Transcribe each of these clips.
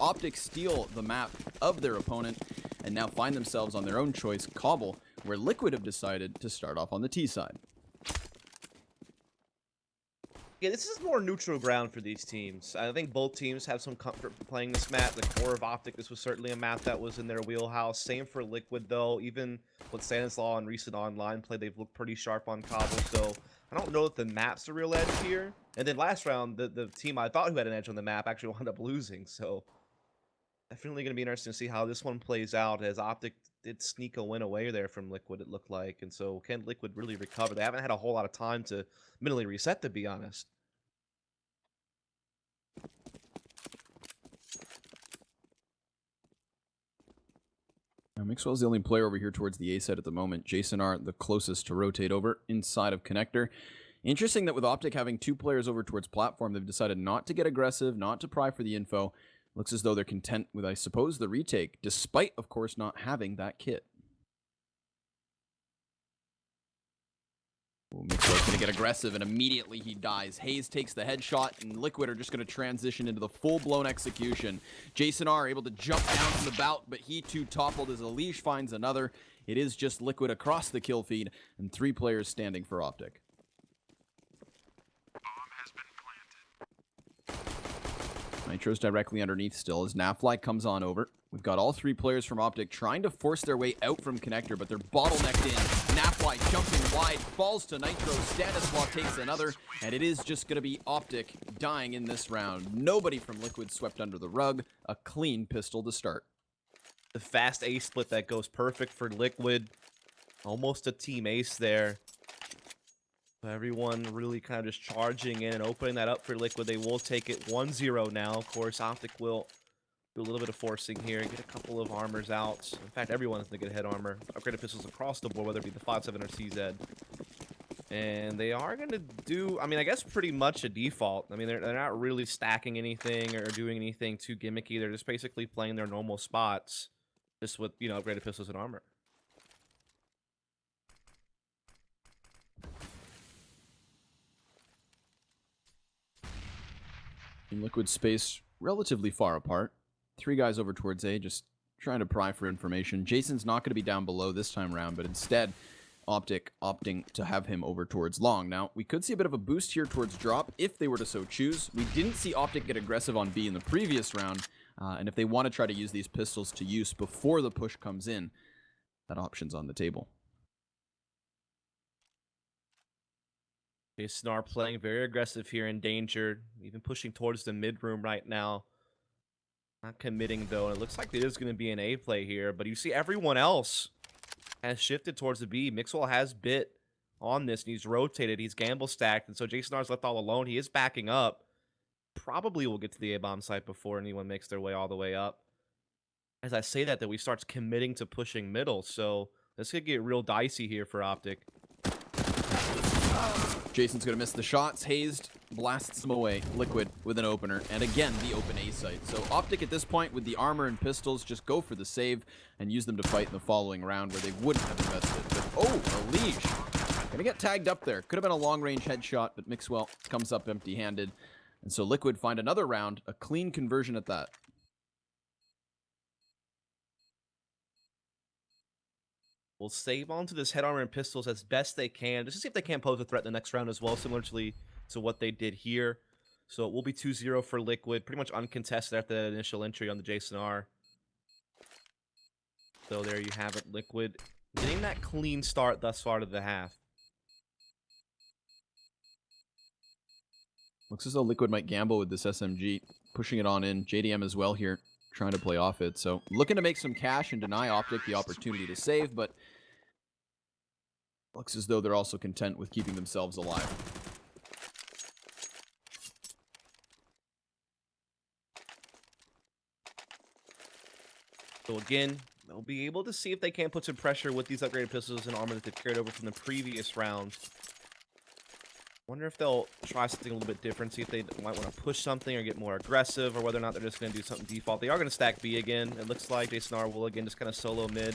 Optic steal the map of their opponent and now find themselves on their own choice, Cobble, where Liquid have decided to start off on the T side. Yeah, this is more neutral ground for these teams. I think both teams have some comfort playing this map. The core of Optic, this was certainly a map that was in their wheelhouse. Same for Liquid, though. Even with Stanislaw and recent online play, they've looked pretty sharp on Cobble. So I don't know if the map's the real edge here. And then last round, the team I thought who had an edge on the map actually wound up losing. So definitely going to be interesting to see how this one plays out, as Optic did sneak a win away there from Liquid, it looked like. And so can Liquid really recover? They haven't had a whole lot of time to mentally reset, to be honest. Now, Mixwell's the only player over here towards the A side at the moment. Jason are the closest to rotate over inside of Connector. Interesting that with Optic having two players over towards platform, they've decided not to get aggressive, not to pry for the info. Looks as though they're content with, I suppose, the retake, despite, of course, not having that kit. Mixwell's going to get aggressive, and immediately he dies. Hayes takes the headshot, and Liquid are just going to transition into the full-blown execution. Jason R able to jump down from the bout, but he too toppled as Alish finds another. It is just Liquid across the kill feed, and 3 players standing for Optic. Nitro's directly underneath still as Nafly comes on over. We've got all 3 players from Optic trying to force their way out from Connector, but they're bottlenecked in. Nafly jumping wide, falls to Nitro. Stanislaw takes another, and it is just going to be Optic dying in this round. Nobody from Liquid swept under the rug. A clean pistol to start. The fast ace split that goes perfect for Liquid. Almost a team ace there. Everyone really kind of just charging in and opening that up for Liquid. They will take it 1-0 now. Of course, Optic will do a little bit of forcing here, get a couple of armors out. In fact, everyone's going to get head armor. Upgraded pistols across the board, whether it be the 5.7 or CZ. And they are going to do, I mean, I guess pretty much a default. I mean, they're not really stacking anything or doing anything too gimmicky. They're just basically playing their normal spots, just with, you know, upgraded pistols and armor. In Liquid space, relatively far apart. 3 guys over towards A, just trying to pry for information. Jason's not going to be down below this time around, but instead, Optic opting to have him over towards long. Now, we could see a bit of a boost here towards drop if they were to so choose. We didn't see Optic get aggressive on B in the previous round, and if they want to try to use these pistols to use before the push comes in, that option's on the table. Snar playing very aggressive here, in danger, even pushing towards the mid room right now. Not committing though, and it looks like it is going to be an A play here, but you see everyone else has shifted towards the B. Mixwell has bit on this, and he's rotated, he's gamble stacked, and so Jason R's left all alone. He is backing up. Probably will get to the A-bomb site before anyone makes their way all the way up. As I say that, we start committing to pushing middle, so this could get real dicey here for Optic. Jason's going to miss the shots. Hazed blasts him away. Liquid with an opener. And again, the open A site. So Optic at this point with the armor and pistols just go for the save and use them to fight in the following round where they wouldn't have invested. But oh, Alish. Going to get tagged up there. Could have been a long-range headshot, but Mixwell comes up empty-handed. And so Liquid find another round. A clean conversion at that. Will save onto this head armor and pistols as best they can, just to see if they can pose a threat in the next round as well, similarly to what they did here. So it will be 2-0 for Liquid, pretty much uncontested after that initial entry on the Jason R. So there you have it, Liquid getting that clean start thus far to the half. Looks as though Liquid might gamble with this SMG, pushing it on in. JDM as well here, trying to play off it. So looking to make some cash and deny Optic the opportunity to save, but looks as though they're also content with keeping themselves alive. So again, they'll be able to see if they can put some pressure with these upgraded pistols and armor that they've carried over from the previous round. Wonder if they'll try something a little bit different, see if they might want to push something or get more aggressive, or whether or not they're just going to do something default. They are going to stack B again. It looks like Jason R will again just kind of solo mid.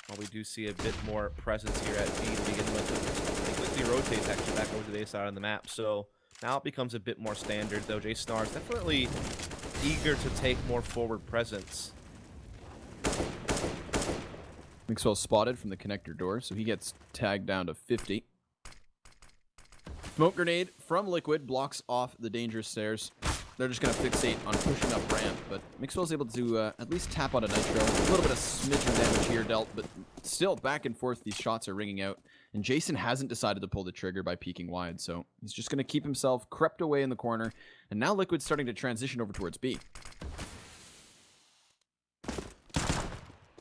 While we do see a bit more presence here at B to begin with. They quickly rotates actually back over to the A side of the map. So Now it becomes a bit more standard, though. Jason is definitely eager to take more forward presence. Mixwell spotted from the connector door, so he gets tagged down to 50. Smoke grenade from Liquid blocks off the dangerous stairs. They're just going to fixate on pushing up ramp, but Mixwell's able to at least tap on a Nitro. A little bit of smidgen damage here dealt, but still back and forth these shots are ringing out. And Jason hasn't decided to pull the trigger by peeking wide, so he's just going to keep himself crept away in the corner. And now Liquid's starting to transition over towards B.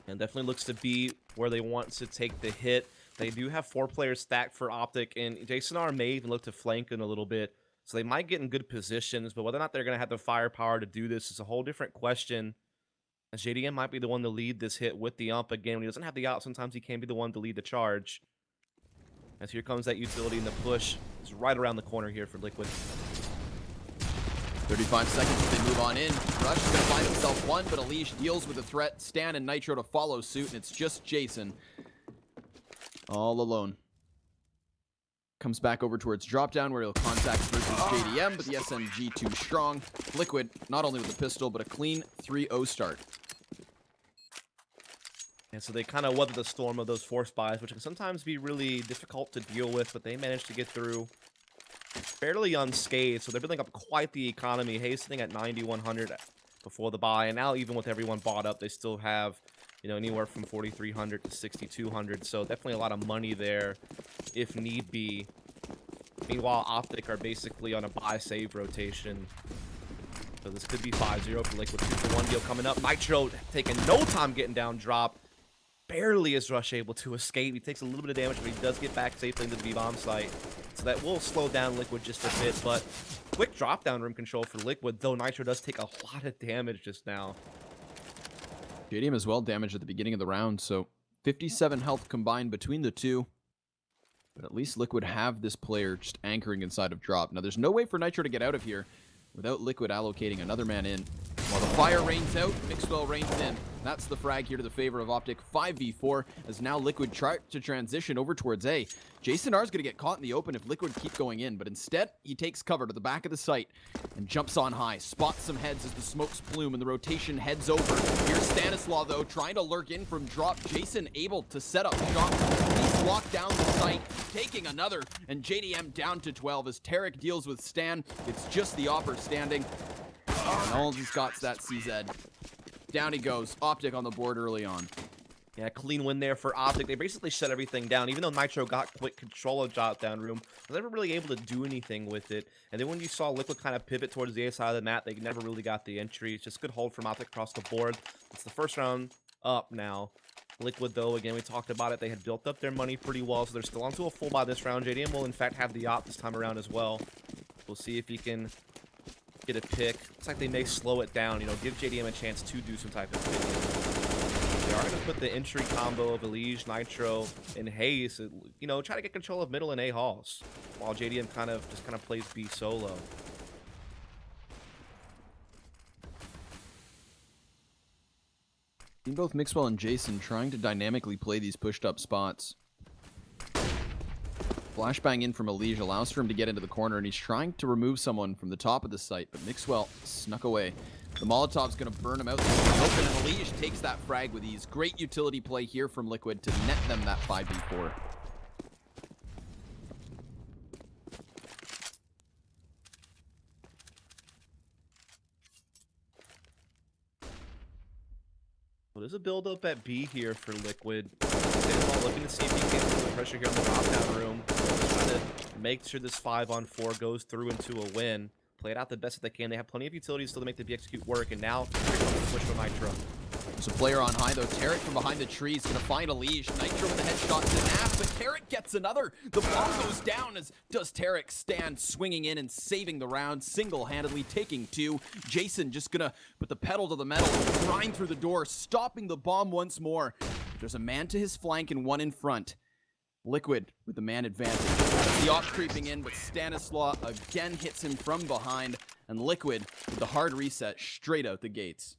And definitely looks to be where they want to take the hit. They do have 4 players stacked for Optic, and Jason may even look to flank in a little bit. So they might get in good positions, but whether or not they're going to have the firepower to do this is a whole different question. As JDM might be the one to lead this hit with the ump again. When he doesn't have the op, sometimes he can be the one to lead the charge. As here comes that utility, and the push is right around the corner here for Liquid. 35 seconds as they move on in. Rush is going to find himself one, but Elish deals with the threat. Stan and Nitro to follow suit, and it's just Jason all alone. Comes back over towards drop down where he'll contact versus JDM, but the SMG too strong. Liquid, not only with the pistol, but a clean 3-0 start. And so they kind of weather the storm of those force buys, which can sometimes be really difficult to deal with, but they managed to get through fairly unscathed. So they're building up quite the economy. Hayes sitting at 9,100 before the buy, and now even with everyone bought up, they still have, you know, anywhere from 4,300 to 6,200. So definitely a lot of money there if need be. Meanwhile, Optic are basically on a buy-save rotation. So this could be 5-0 for Liquid. 2-for-1 deal coming up. Nitro taking no time getting down drop. Barely is Rush able to escape. He takes a little bit of damage, but he does get back safely into the B-bomb site. So that will slow down Liquid just a bit, but quick drop-down room control for Liquid, though Nitro does take a lot of damage just now. JDM as well damaged at the beginning of the round, so 57 health combined between the two. But at least Liquid have this player just anchoring inside of drop. Now there's no way for Nitro to get out of here without Liquid allocating another man in. While the fire rains out, Mixwell rains in. That's the frag here to the favor of Optic. 5v4 as now Liquid try to transition over towards A. Jason R's going to get caught in the open if Liquid keep going in, but instead he takes cover to the back of the site and jumps on high, spots some heads as the smokes plume and the rotation heads over. Here's Stanislaw though, trying to lurk in from drop. Jason able to set up shop. He's locked down the site, taking another, and JDM down to 12 as Tarek deals with Stan. It's just the Opper standing. And all he's got's that CZ. Down he goes. Optic on the board early on. Yeah, clean win there for Optic. They basically shut everything down. Even though Nitro got quick control of drop down room, was never really able to do anything with it. And then when you saw Liquid kind of pivot towards the A side of the map, they never really got the entry. It's just good hold from Optic across the board. It's the first round up now. Liquid, though, again, we talked about it. They had built up their money pretty well, so they're still onto a full buy this round. JDM will, in fact, have the op this time around as well. We'll see if he can get a pick. Looks like they may slow it down, you know, give JDM a chance to do some type of picking. They are going to put the entry combo of Elige, Nitro, and Hayes, you know, try to get control of middle and A halls, while JDM kind of plays B solo. Seen both Mixwell and Jason trying to dynamically play these pushed up spots. Flashbang in from Elige allows for him to get into the corner, and he's trying to remove someone from the top of the site, but Mixwell snuck away. The Molotov's going to burn him out. Open, and Elige takes that frag with ease. Great utility play here from Liquid to net them that 5v4. Well, there's a build-up at B here for Liquid. Looking to see if he can put the pressure here in the drop-down room. Trying to make sure this 5-on-4 goes through into a win. Play it out the best that they can. They have plenty of utilities still to make the B execute work, and now here comes the push from Nitro. There's a player on high, though. Tarek from behind the trees going to find Elige. Nitro with the headshot to Naf, but Tarek gets another. The bomb goes down as does Tarek stand swinging in and saving the round, single-handedly taking two. Jason just going to put the pedal to the metal, grind through the door, stopping the bomb once more. There's a man to his flank and one in front. Liquid with the man advantage. The op creeping in, but Stanislaw again hits him from behind, and Liquid with the hard reset straight out the gates.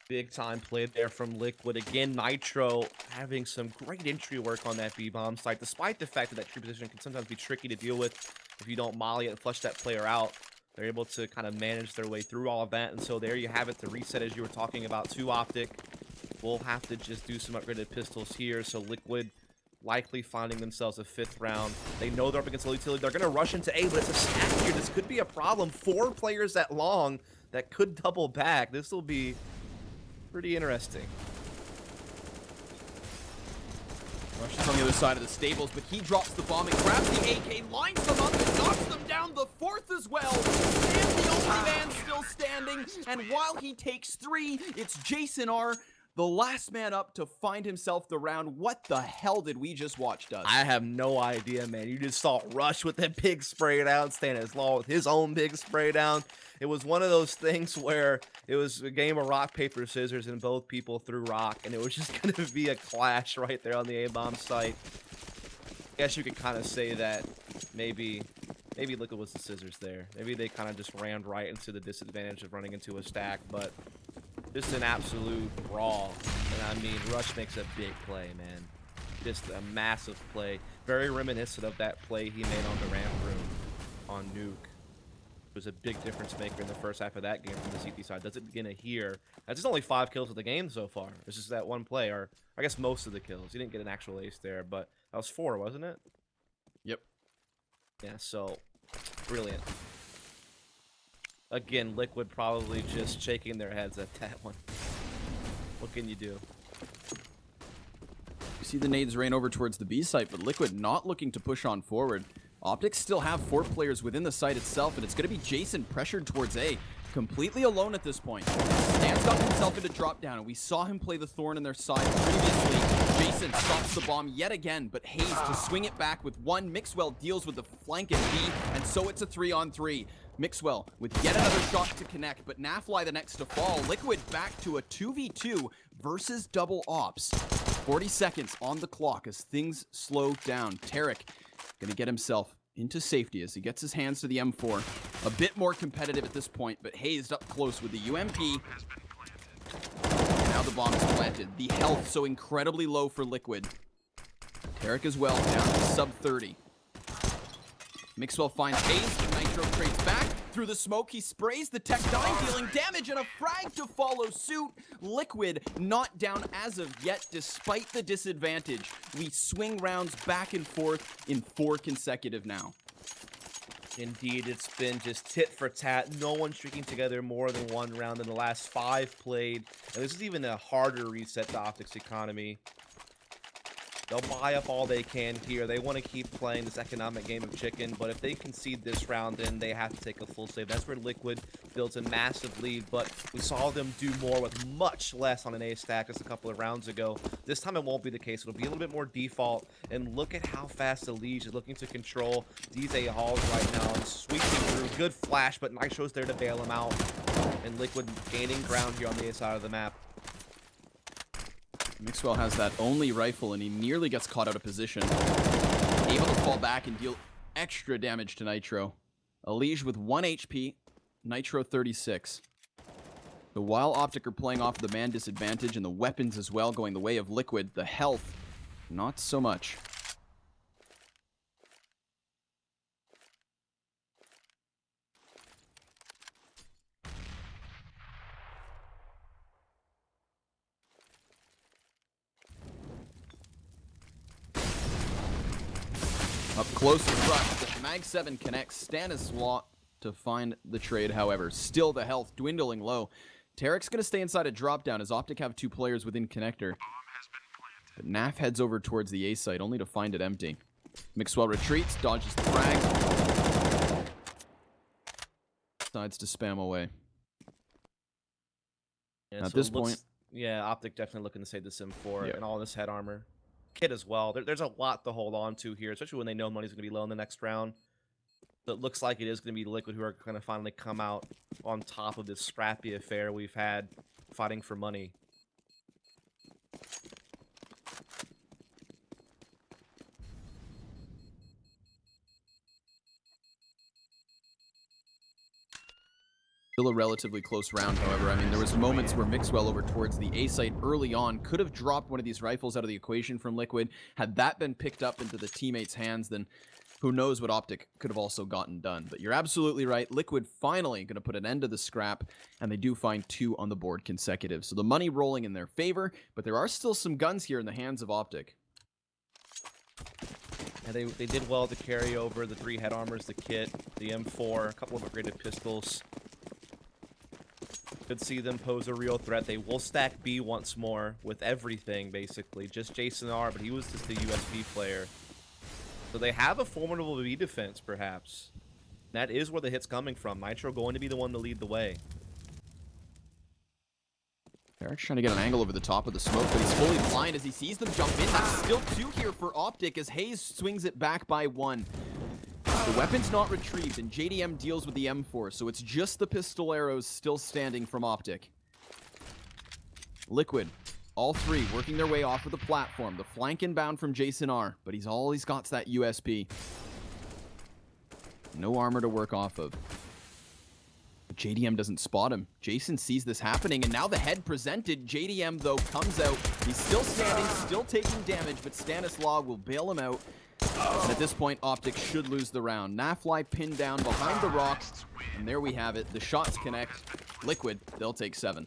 Big time play there from Liquid. Again, Nitro having some great entry work on that B-bomb site, despite the fact that that tree position can sometimes be tricky to deal with if you don't molly it and flush that player out. They're able to kind of manage their way through all of that, and so there you have it, the reset as you were talking about to Optic. We'll have to just do some upgraded pistols here, so Liquid likely finding themselves a 5th round. They know they're up against low utility. They're going to rush into A, but it's a stack here. This could be a problem. 4 players that long that could double back. This will be pretty interesting. Rush is on the other side of the stables, but he drops the bomb and grabs the AK, lines them up, and knocks them down the 4th as well. And the only man still standing, and while he takes 3, it's Jason R., the last man up to find himself the round. What the hell did we just watch, Duz? I have no idea, man. You just saw Rush with that big spray down, Stanislaw with his own big spray down. It was one of those things where it was a game of rock, paper, scissors, and both people threw rock, and it was just going to be a clash right there on the A-bomb site. I guess you could kind of say that maybe Liquid was the scissors there. Maybe they kind of just ran right into the disadvantage of running into a stack, but just an absolute brawl. And I mean, Rush makes a big play, man. Just a massive play. Very reminiscent of that play he made on the ramp room on Nuke. It was a big difference maker in the first half of that game from the CT side. Does it begin to here? That's just only 5 kills of the game so far. It's just that one play, or I guess most of the kills. He didn't get an actual ace there, but that was 4, wasn't it? Yep. Yeah, so brilliant. Again, Liquid probably just shaking their heads at that one. What can you do? You see the nades rain over towards the B site, but Liquid not looking to push on forward. Optic still have 4 players within the site itself, and it's going to be Jason pressured towards A. Completely alone at this point. Stands up himself into drop down, and we saw him play the thorn in their side previously. Jason stops the bomb yet again, but Hayes to swing it back with 1. Mixwell deals with the flank at B, and so it's a 3-on-3. Mixwell with yet another shot to connect, but Nafly the next to fall. Liquid back to a 2v2 versus double ops. 40 seconds on the clock as things slow down. Tarek gonna get himself into safety as he gets his hands to the M4. A bit more competitive at this point, but Hazed up close with the UMP. Now the bomb is planted. The health so incredibly low for Liquid. Tarek as well, down to sub 30. Mixwell finds Hayes, and Nitro trades back. Through the smoke, he sprays the Tech 9, dealing damage and a frag to follow suit. Liquid not down as of yet, despite the disadvantage. We swing rounds back and forth in 4 consecutive now. Indeed, it's been just tit for tat. No one streaking together more than 1 round in the last 5 played. And this is even a harder reset to Optic's economy. They'll buy up all they can here. They want to keep playing this economic game of chicken, but if they concede this round, then they have to take a full save. That's where Liquid builds a massive lead, but we saw them do more with much less on an A stack just a couple of rounds ago. This time it won't be the case. It'll be a little bit more default, and look at how fast the Liege is looking to control these A halls right now and sweeping through. Good flash, but Nitro's there to bail him out, and Liquid gaining ground here on the A side of the map. Mixwell has that only rifle, and he nearly gets caught out of position. Able to fall back and deal extra damage to Nitro. Elige with 1 HP, Nitro 36. So while Optic are playing off the man disadvantage and the weapons as well going the way of Liquid, the health, not so much. Up close to Rush, the Mag 7 connects Stanislaw to find the trade, however. Still the health dwindling low. Tarek's going to stay inside a drop down as Optic have 2 players within connector. But Naf heads over towards the A site only to find it empty. Mixwell retreats, dodges the frag. Decides to spam away. Yeah, At this point, yeah, Optic definitely looking to save the Sim4 Yeah. and all this head armor. Kit as well. There's a lot to hold on to here, especially when they know money's going to be low in the next round. So it looks like it is going to be Liquid who are going to finally come out on top of this scrappy affair we've had fighting for money. Still a relatively close round, however. I mean, there was moments where Mixwell over towards the A site early on could have dropped one of these rifles out of the equation from Liquid. Had that been picked up into the teammates' hands, then who knows what Optic could have also gotten done. But you're absolutely right. Liquid finally going to put an end to the scrap, and they do find 2 on the board consecutive. So the money rolling in their favor, but there are still some guns here in the hands of Optic. And they did well to carry over the 3 head armors, the kit, the M4, a couple of upgraded pistols. Could see them pose a real threat. They will stack B once more with everything, basically. Just Jason R, but he was just the USP player. So they have a formidable B defense, perhaps. That is where the hit's coming from. Nitro going to be the one to lead the way. Eric's trying to get an angle over the top of the smoke, but he's fully blind as he sees them jump in. That's still 2 here for Optic as Hayes swings it back by 1. The weapon's not retrieved, and JDM deals with the M4, so it's just the pistol arrows still standing from Optic. Liquid, all 3 working their way off of the platform. The flank inbound from Jason R, but all he's got's that USP. No armor to work off of. But JDM doesn't spot him. Jason sees this happening, and now the head presented. JDM, though, comes out. He's still standing, still taking damage, but Stanislaw will bail him out. And at this point, Optic should lose the round. Nafly pinned down behind the rock, and there we have it. The shots connect. Liquid, they'll take 7.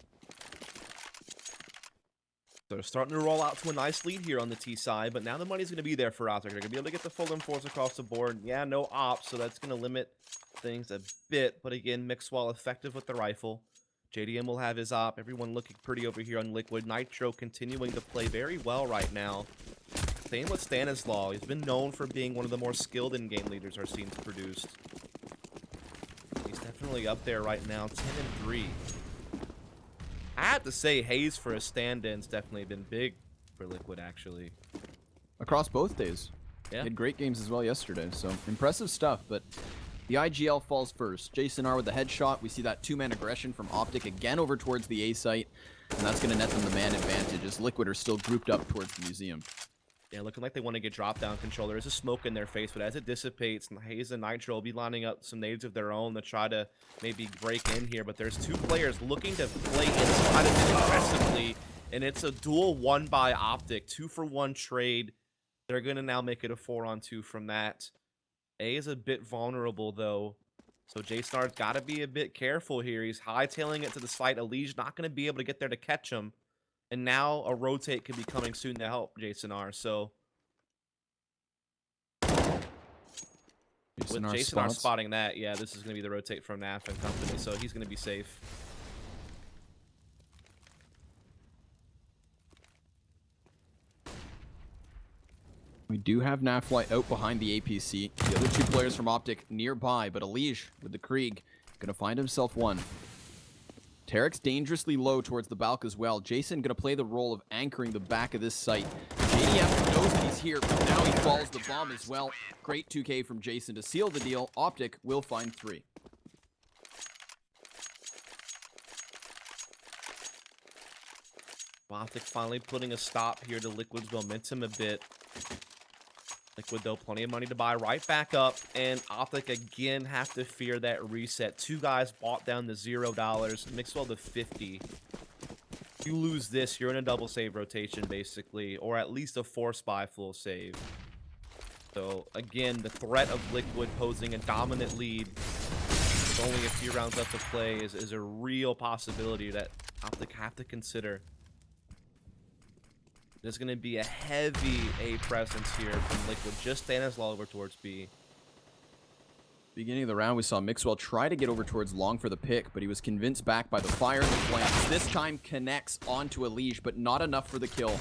So they're starting to roll out to a nice lead here on the T side, but now the money's going to be there for Optic. They're going to be able to get the full M4s across the board. Yeah, no ops, so that's going to limit things a bit. But again, Mixwell effective with the rifle. JDM will have his op. Everyone looking pretty over here on Liquid. Nitro continuing to play very well right now. Same with Stanislaw. He's been known for being one of the more skilled in-game leaders our team's produced. He's definitely up there right now, 10-3. I have to say, Hayes for a stand-in's definitely been big for Liquid, actually. Across both days. Yeah. He had great games as well yesterday, so impressive stuff, but the IGL falls first. Jason R with the headshot. We see that 2-man aggression from Optic again over towards the A site, and that's going to net them the man advantage as Liquid are still grouped up towards the museum. Yeah, looking like they want to get drop-down control. There is a smoke in their face, but as it dissipates, Hayes and Nitro will be lining up some nades of their own to try to maybe break in here. But there's 2 players looking to play inside of it aggressively, and it's a duel won by Optic. 2-for-1 trade. They're going to now make it a 4-on-2 from that. A is a bit vulnerable, though, so J-Star's got to be a bit careful here. He's hightailing it to the site. Elige not going to be able to get there to catch him. And now a rotate could be coming soon to help Jason R. So with Jason R spotting that, yeah, this is going to be the rotate from Naf and company, so he's going to be safe. We do have Nafly out behind the APC. The other 2 players from Optic nearby, but Elige with the Krieg going to find himself 1. Tarek's dangerously low towards the Balk as well. Jason going to play the role of anchoring the back of this site. JDM knows that he's here, but now he falls the bomb as well. Great 2K from Jason to seal the deal. Optic will find 3. Optic finally putting a stop here to Liquid's momentum a bit. Liquid, though, plenty of money to buy right back up, and Optic again have to fear that reset. 2 guys bought down to $0, Mixwell to 50. If you lose this, you're in a double save rotation, basically, or at least a 4-spy full save. So, again, the threat of Liquid posing a dominant lead with only a few rounds left to play is a real possibility that Optic have to consider. There's going to be a heavy A presence here from Liquid. Just Stanislaw over towards B. Beginning of the round, we saw Mixwell try to get over towards long for the pick, but he was convinced back by the fire in the flanks. This time connects onto Elige, but not enough for the kill.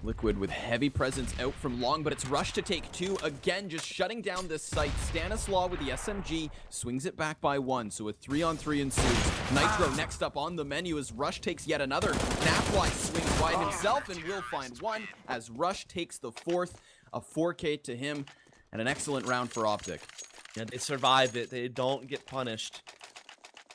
Liquid with heavy presence out from long, but it's rushed to take 2. Again, just shutting down this site. Stanislaw with the SMG swings it back by 1, so a 3-on-3 ensues. Nitro next up on the menu as Rush takes yet another. Nafly swings wide himself and will find 1 as Rush takes the 4th. A 4K to him, and an excellent round for Optic. Yeah, they survive it. They don't get punished.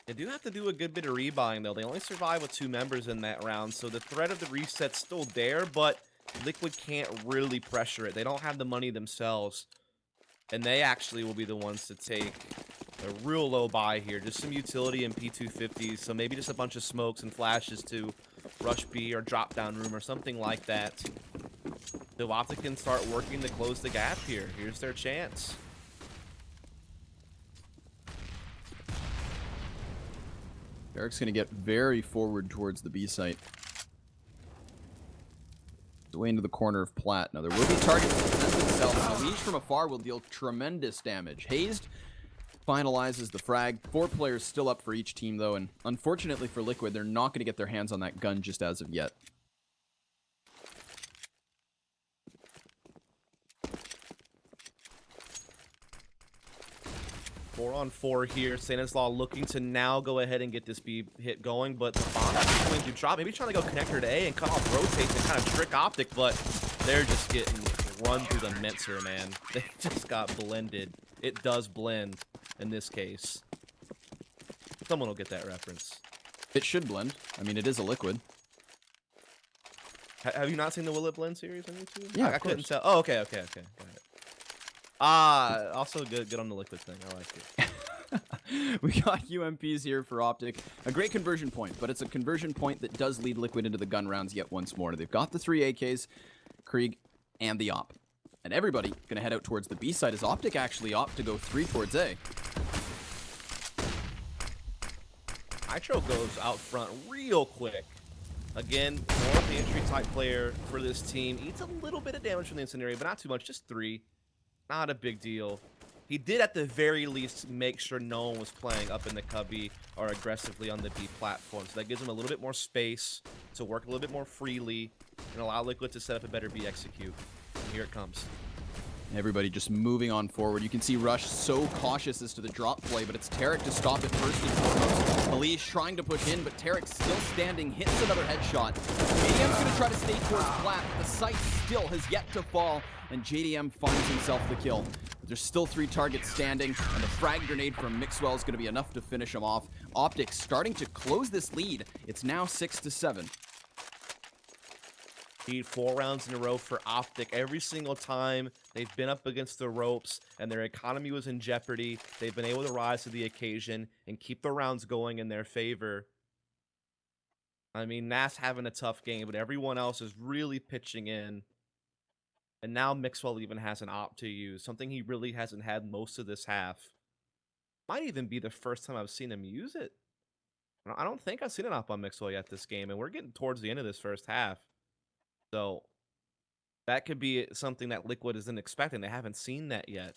They do have to do a good bit of rebuying, though. They only survive with 2 members in that round, so the threat of the reset's still there, but Liquid can't really pressure it. They don't have the money themselves. And they actually will be the ones to take a real low buy here. Just some utility and P250s. So maybe just a bunch of smokes and flashes to rush B or drop down room or something like that. So Optic can start working to close the gap here. Here's their chance. Eric's going to get very forward towards the B site. Way into the corner of Plat. Now there will be targets that present themselves. Now Liege from afar will deal tremendous damage. Hazed finalizes the frag. 4 players still up for each team though, and unfortunately for Liquid, they're not going to get their hands on that gun just as of yet. 4-on-4 here. Stanislaw looking to now go ahead and get this B hit going, but the bomb is going to drop. Maybe trying to go connector to A and cut off rotates and kind of trick Optic, but they're just getting run through the mincer, man. They just got blended. It does blend in this case. Someone will get that reference. It should blend. I mean, it is a liquid. Have you not seen the Will It Blend series on YouTube? Yeah, I of couldn't course. tell. Oh, okay. Got it. Also good on the liquid thing. I like it. We got UMPs here for Optic. A great conversion point, but it's a conversion point that does lead Liquid into the gun rounds yet once more. They've got the 3 AKs, Krieg, and the Op. And everybody gonna head out towards the B side as Optic actually opt to go 3 towards A. Nitro goes out front real quick. Again, more of the entry type player for this team. Eats a little bit of damage from the incendiary, but not too much, just 3. Not a big deal. He did at the very least make sure no one was playing up in the cubby or aggressively on the B platform. So that gives him a little bit more space to work a little bit more freely and allow Liquid to set up a better B execute. And here it comes. Everybody just moving on forward. You can see Rush so cautious as to the drop play, but it's Tarek to stop it first and foremost. Malish trying to push in, but Tarek still standing, hits another headshot. JDM's going to try to stay towards Plat, but the sight still has yet to fall, and JDM finds himself the kill. But there's still 3 targets standing, and the frag grenade from Mixwell is going to be enough to finish him off. Optic starting to close this lead. It's now 6-7. Need 4 rounds in a row for Optic. Every single time they've been up against the ropes and their economy was in jeopardy, they've been able to rise to the occasion and keep the rounds going in their favor. I mean, Nas having a tough game, but everyone else is really pitching in. And now Mixwell even has an op to use, something he really hasn't had most of this half. Might even be the first time I've seen him use it. I don't think I've seen an op on Mixwell yet this game, and we're getting towards the end of this first half. So that could be something that Liquid isn't expecting. They haven't seen that yet.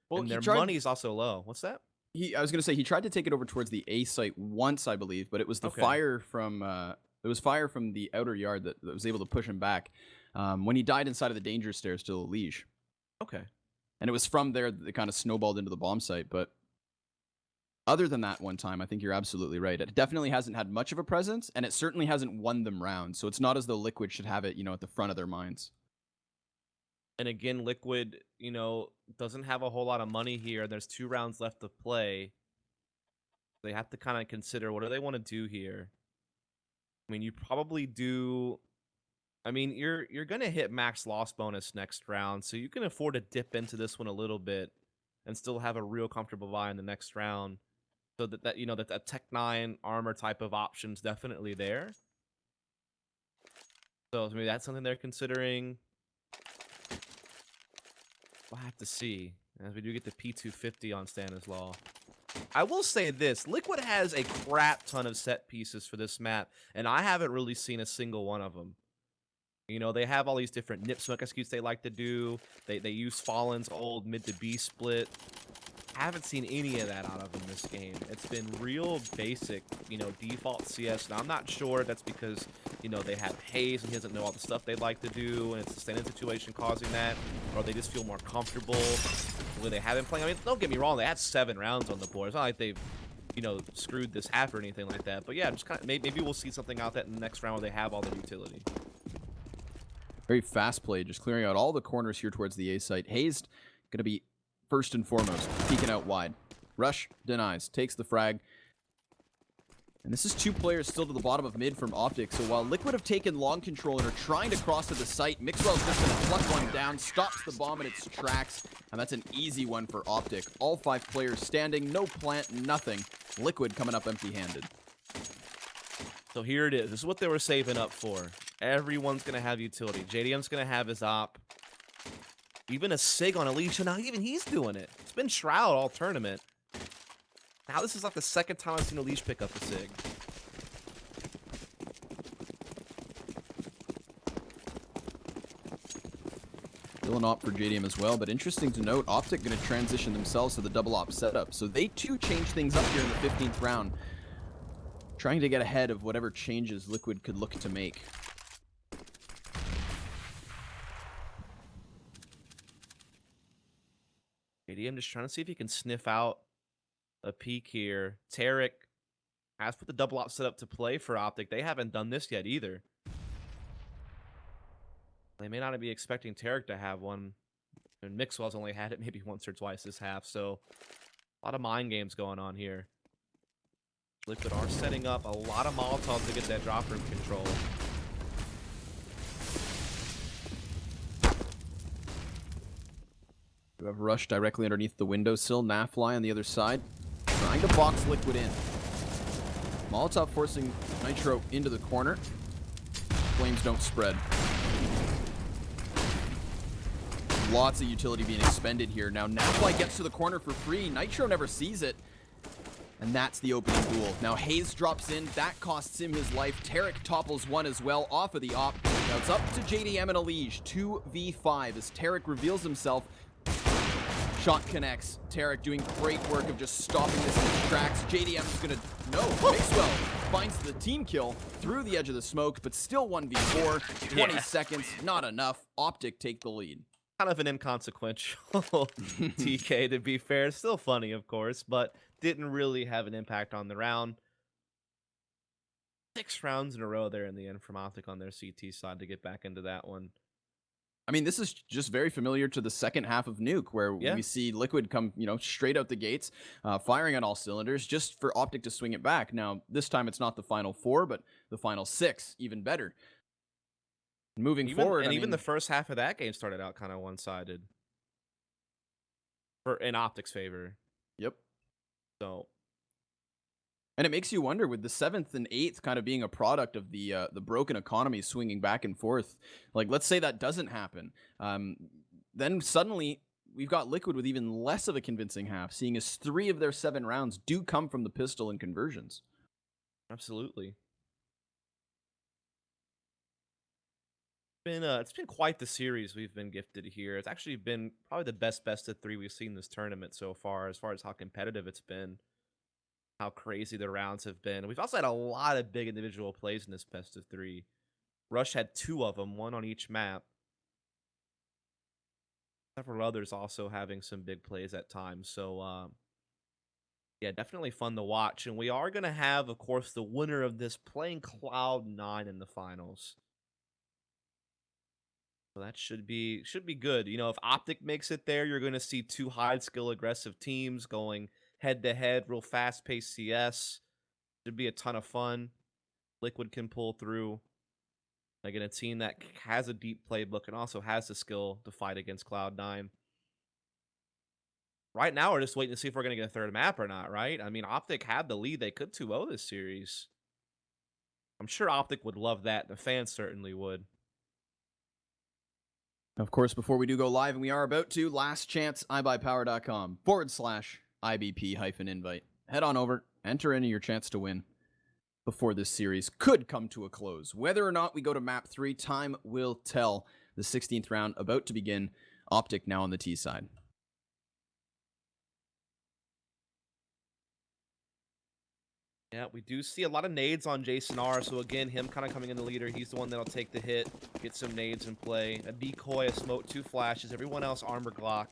Well, and their money is also low. What's that? I was going to say he tried to take it over towards the A site once, I believe, but it was the fire from the outer yard that was able to push him back when he died inside of the danger stairs to Liege. Okay. And it was from there that it kind of snowballed into the bomb site. But other than that one time, I think you're absolutely right. It definitely hasn't had much of a presence, and it certainly hasn't won them rounds. So it's not as though Liquid should have it, at the front of their minds. And again, Liquid, doesn't have a whole lot of money here. There's 2 rounds left to play. They have to kind of consider, what do they want to do here? I mean, you probably do... I mean, you're going to hit max loss bonus next round, so you can afford to dip into this one a little bit and still have a real comfortable buy in the next round. So that Tech 9 armor type of option's definitely there. So maybe that's something they're considering. We'll have to see as we do get the P250 on Stanislaw. I will say this, Liquid has a crap ton of set pieces for this map, and I haven't really seen a single one of them. They have all these different nip smoke executes they like to do. They use Fallen's old mid to B split. I haven't seen any of that out of them this game. It's been real basic, default CS. Now, I'm not sure that's because, they have Haze and he doesn't know all the stuff they like to do, and it's a standing situation causing that, or they just feel more comfortable the way they have been playing. I mean, don't get me wrong, they had 7 rounds on the board. It's not like they've, screwed this half or anything like that. But yeah, just kind of maybe we'll see something out that in the next round where they have all the utility. Very fast play, just clearing out all the corners here towards the A site. Hazed going to be first and foremost peeking out wide. Rush denies, takes the frag. And this is 2 players still to the bottom of mid from Optic, so while Liquid have taken long control and are trying to cross to the site, Mixwell's just going to pluck one down, stops the bomb in its tracks, and that's an easy one for Optic. All 5 players standing, no plant, nothing. Liquid coming up empty-handed. So here it is. This is what they were saving up for. Everyone's going to have utility. JDM's going to have his op. Even a Sig on Alicia. Now even he's doing it. It's been Shroud all tournament. Now this is like the second time I've seen Alicia pick up a Sig. Still an op for JDM as well, but interesting to note, Optic going to transition themselves to the double op setup. So they too change things up here in the 15th round, trying to get ahead of whatever changes Liquid could look to make. JDM just trying to see if he can sniff out a peek here. Tarek has put the double op set up to play for Optic. They haven't done this yet either. They may not be expecting Tarek to have one. And Mixwell's only had it maybe once or twice this half, so a lot of mind games going on here. Liquid are setting up a lot of Molotovs to get that drop room control. We have Rush directly underneath the windowsill. Nafly on the other side, trying to box Liquid in. Molotov forcing Nitro into the corner. Flames don't spread. Lots of utility being expended here. Now Nafly gets to the corner for free. Nitro never sees it. And that's the opening duel. Now Hayes drops in. That costs him his life. Tarek topples one as well off of the op. Now it's up to JDM and Elige. 2v5 as Tarek reveals himself. Shot connects. Tarek doing great work of just stopping this in its tracks. JDM's gonna... No, Mixwell finds the team kill through the edge of the smoke, but still 1v4. 20 seconds, not enough. Optic take the lead. Kind of an inconsequential TK, to be fair. Still funny, of course, but didn't really have an impact on the round. 6 rounds in a row there in the end from Optic on their CT side to get back into that one. I mean, this is just very familiar to the second half of Nuke, where we see Liquid come, straight out the gates, firing on all cylinders, just for Optic to swing it back. Now, this time it's not the final 4, but the final 6, even better. Moving forward, and even the first half of that game started out kind of one-sided, in Optic's favor. Yep. So. And it makes you wonder, with the 7th and 8th kind of being a product of the broken economy swinging back and forth. Like, let's say that doesn't happen. Then suddenly we've got Liquid with even less of a convincing half, seeing as 3 of their 7 rounds do come from the pistol and conversions. Absolutely. It's been quite the series we've been gifted here. It's actually been probably the best of 3 we've seen this tournament so far as how competitive it's been. How crazy the rounds have been. We've also had a lot of big individual plays in this best of 3. Rush had 2 of them, 1 on each map. Several others also having some big plays at times. So, yeah, definitely fun to watch. And we are going to have, of course, the winner of this playing Cloud9 in the finals. So that should be good. If Optic makes it there, you're going to see 2 high-skill aggressive teams going head-to-head, real fast-paced CS. Should be a ton of fun. Liquid can pull through. Again, a team that has a deep playbook and also has the skill to fight against Cloud9. Right now, we're just waiting to see if we're going to get a third map or not, right? I mean, Optic had the lead. They could 2-0 this series. I'm sure Optic would love that. The fans certainly would. Of course, before we do go live, and we are about to, last chance, ibuypower.com/IBP-invite. Head on over, enter in your chance to win before this series could come to a close. Whether or not we go to map 3, time will tell. The 16th round about to begin. Optic now on the T side. Yeah, we do see a lot of nades on Jason R. So again, him kind of coming in the leader. He's the one that'll take the hit, get some nades in play. A decoy, a smoke, 2 flashes. Everyone else armor Glock.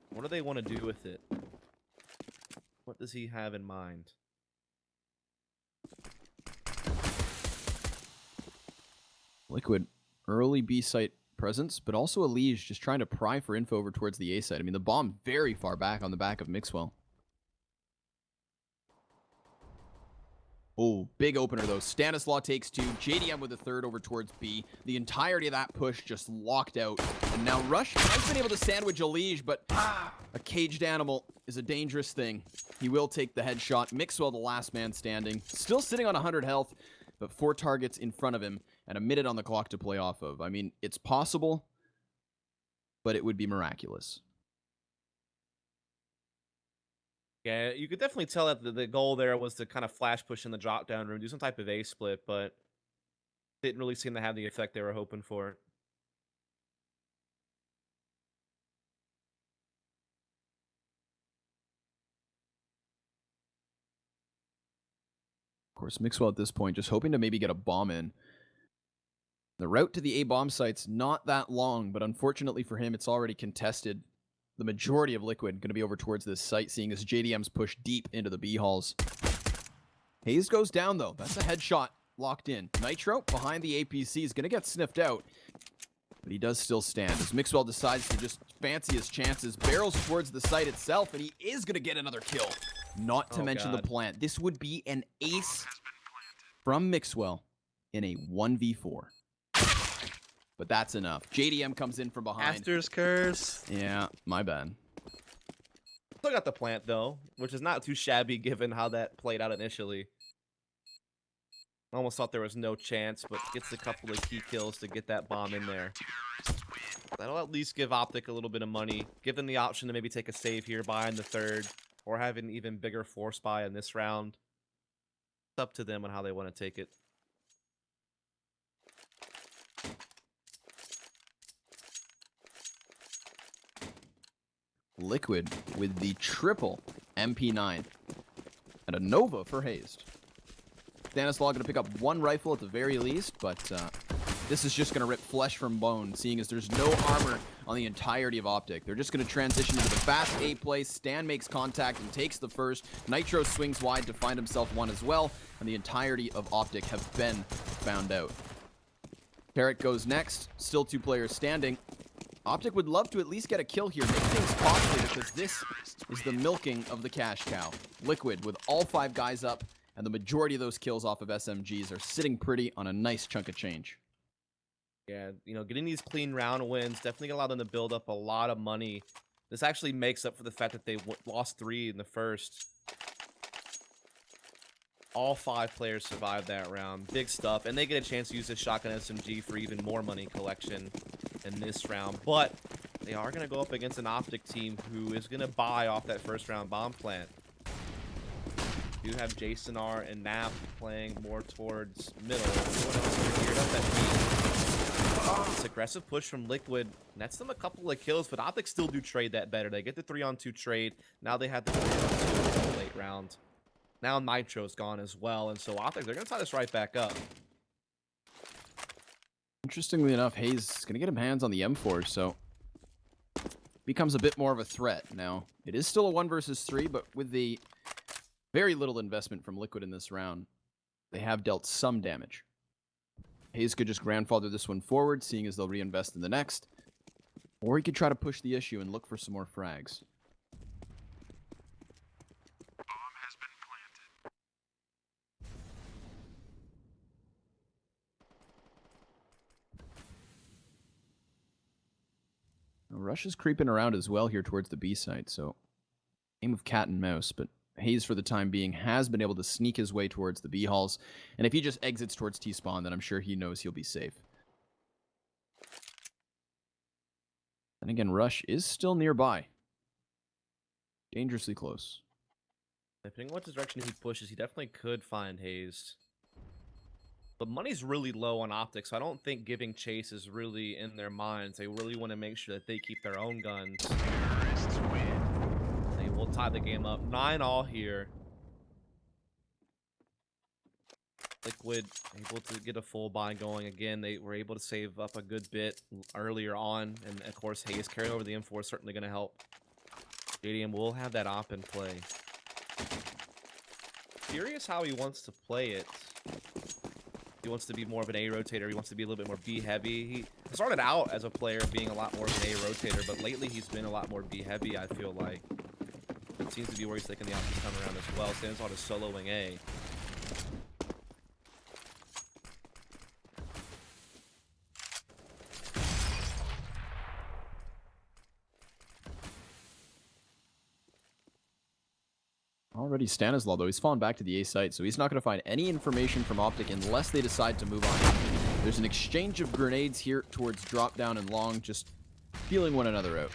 What do they want to do with it? What does he have in mind? Liquid, early B site presence, but also Elige just trying to pry for info over towards the A site. I mean, the bomb very far back on the back of Mixwell. Oh, big opener though. Stanislaw takes 2. JDM with a third over towards B. The entirety of that push just locked out. And now Rush has been able to sandwich a liege, but a caged animal is a dangerous thing. He will take the headshot. Mixwell, the last man standing. Still sitting on 100 health, but 4 targets in front of him and a minute on the clock to play off of. I mean, it's possible, but it would be miraculous. Yeah, you could definitely tell that the goal there was to kind of flash push in the drop down room, do some type of A split, but didn't really seem to have the effect they were hoping for. Of course, Mixwell at this point just hoping to maybe get a bomb in. The route to the A bomb site's not that long, but unfortunately for him, it's already contested. The majority of Liquid going to be over towards this site, seeing as JDM's push deep into the B halls. Hayes goes down, though. That's a headshot locked in. Nitro behind the APC is going to get sniffed out, but he does still stand as Mixwell decides to just fancy his chances, barrels towards the site itself, and he is going to get another kill. Not to mention the plant. This would be an ace from Mixwell in a 1v4. But that's enough. JDM comes in from behind. Master's curse. Yeah, my bad. Still got the plant, though, which is not too shabby given how that played out initially. I almost thought there was no chance, but gets a couple of key kills to get that bomb in there. That'll at least give Optic a little bit of money. Give them the option to maybe take a save here, buy in the third, or have an even bigger force buy in this round. It's up to them on how they want to take it. Liquid with the triple MP9 and a Nova for Hazed. Stanislaw going to pick up 1 rifle at the very least, but this is just going to rip flesh from bone, seeing as there's no armor on the entirety of Optic. They're just going to transition into the fast A play. Stan makes contact and takes the first. Nitro swings wide to find himself 1 as well, and the entirety of Optic have been found out. Carrot goes next. Still 2 players standing. Optic would love to at least get a kill here, make things costly, because this is the milking of the cash cow. Liquid with all 5 guys up, and the majority of those kills off of SMGs are sitting pretty on a nice chunk of change. Yeah, you know, getting these clean round wins definitely allowed them to build up a lot of money. This actually makes up for the fact that they lost 3 in the first. All 5 players survived that round. Big stuff, and they get a chance to use this shotgun SMG for even more money collection in this round. But they are going to go up against an Optic team who is going to buy off that first round bomb plant. You have Jason R and Nap playing more towards middle. Everyone else is geared up that This aggressive push from Liquid nets them a couple of kills, but Optic still do trade that better. They get the 3-on-2 trade. Now they have the 3-on-2 in the late round. Now Nitro's gone as well, and so Optic, they're going to tie this right back up. Interestingly enough, Hayes is going to get him hands on the M4, so becomes a bit more of a threat. Now, it is still a 1 versus 3, but with the very little investment from Liquid in this round, they have dealt some damage. Hayes could just grandfather this one forward, seeing as they'll reinvest in the next, or he could try to push the issue and look for some more frags. Rush is creeping around as well here towards the B side, so game of cat and mouse, but Hayes for the time being has been able to sneak his way towards the B halls, and if he just exits towards T-spawn, then I'm sure he knows he'll be safe. And again, Rush is still nearby. Dangerously close. Depending on what direction he pushes, he definitely could find Hayes. But money's really low on Optic, so I don't think giving chase is really in their minds. They really want to make sure that they keep their own guns. They will tie the game up. 9-all here. Liquid able to get a full buy going again. They were able to save up a good bit earlier on, and of course Hayes carrying over the M4 is certainly going to help. JDM will have that op in play. Curious how he wants to play it. He wants to be more of an A rotator. He wants to be a little bit more B heavy. He started out as a player being a lot more of an A rotator, but lately he's been a lot more B heavy, I feel like. It seems to be where he's taking the options come around as well. Stanislaw is soloing A. Already Stanislaw, though, he's fallen back to the A site, so he's not going to find any information from Optic unless they decide to move on. There's an exchange of grenades here towards drop down and long, just feeling one another out.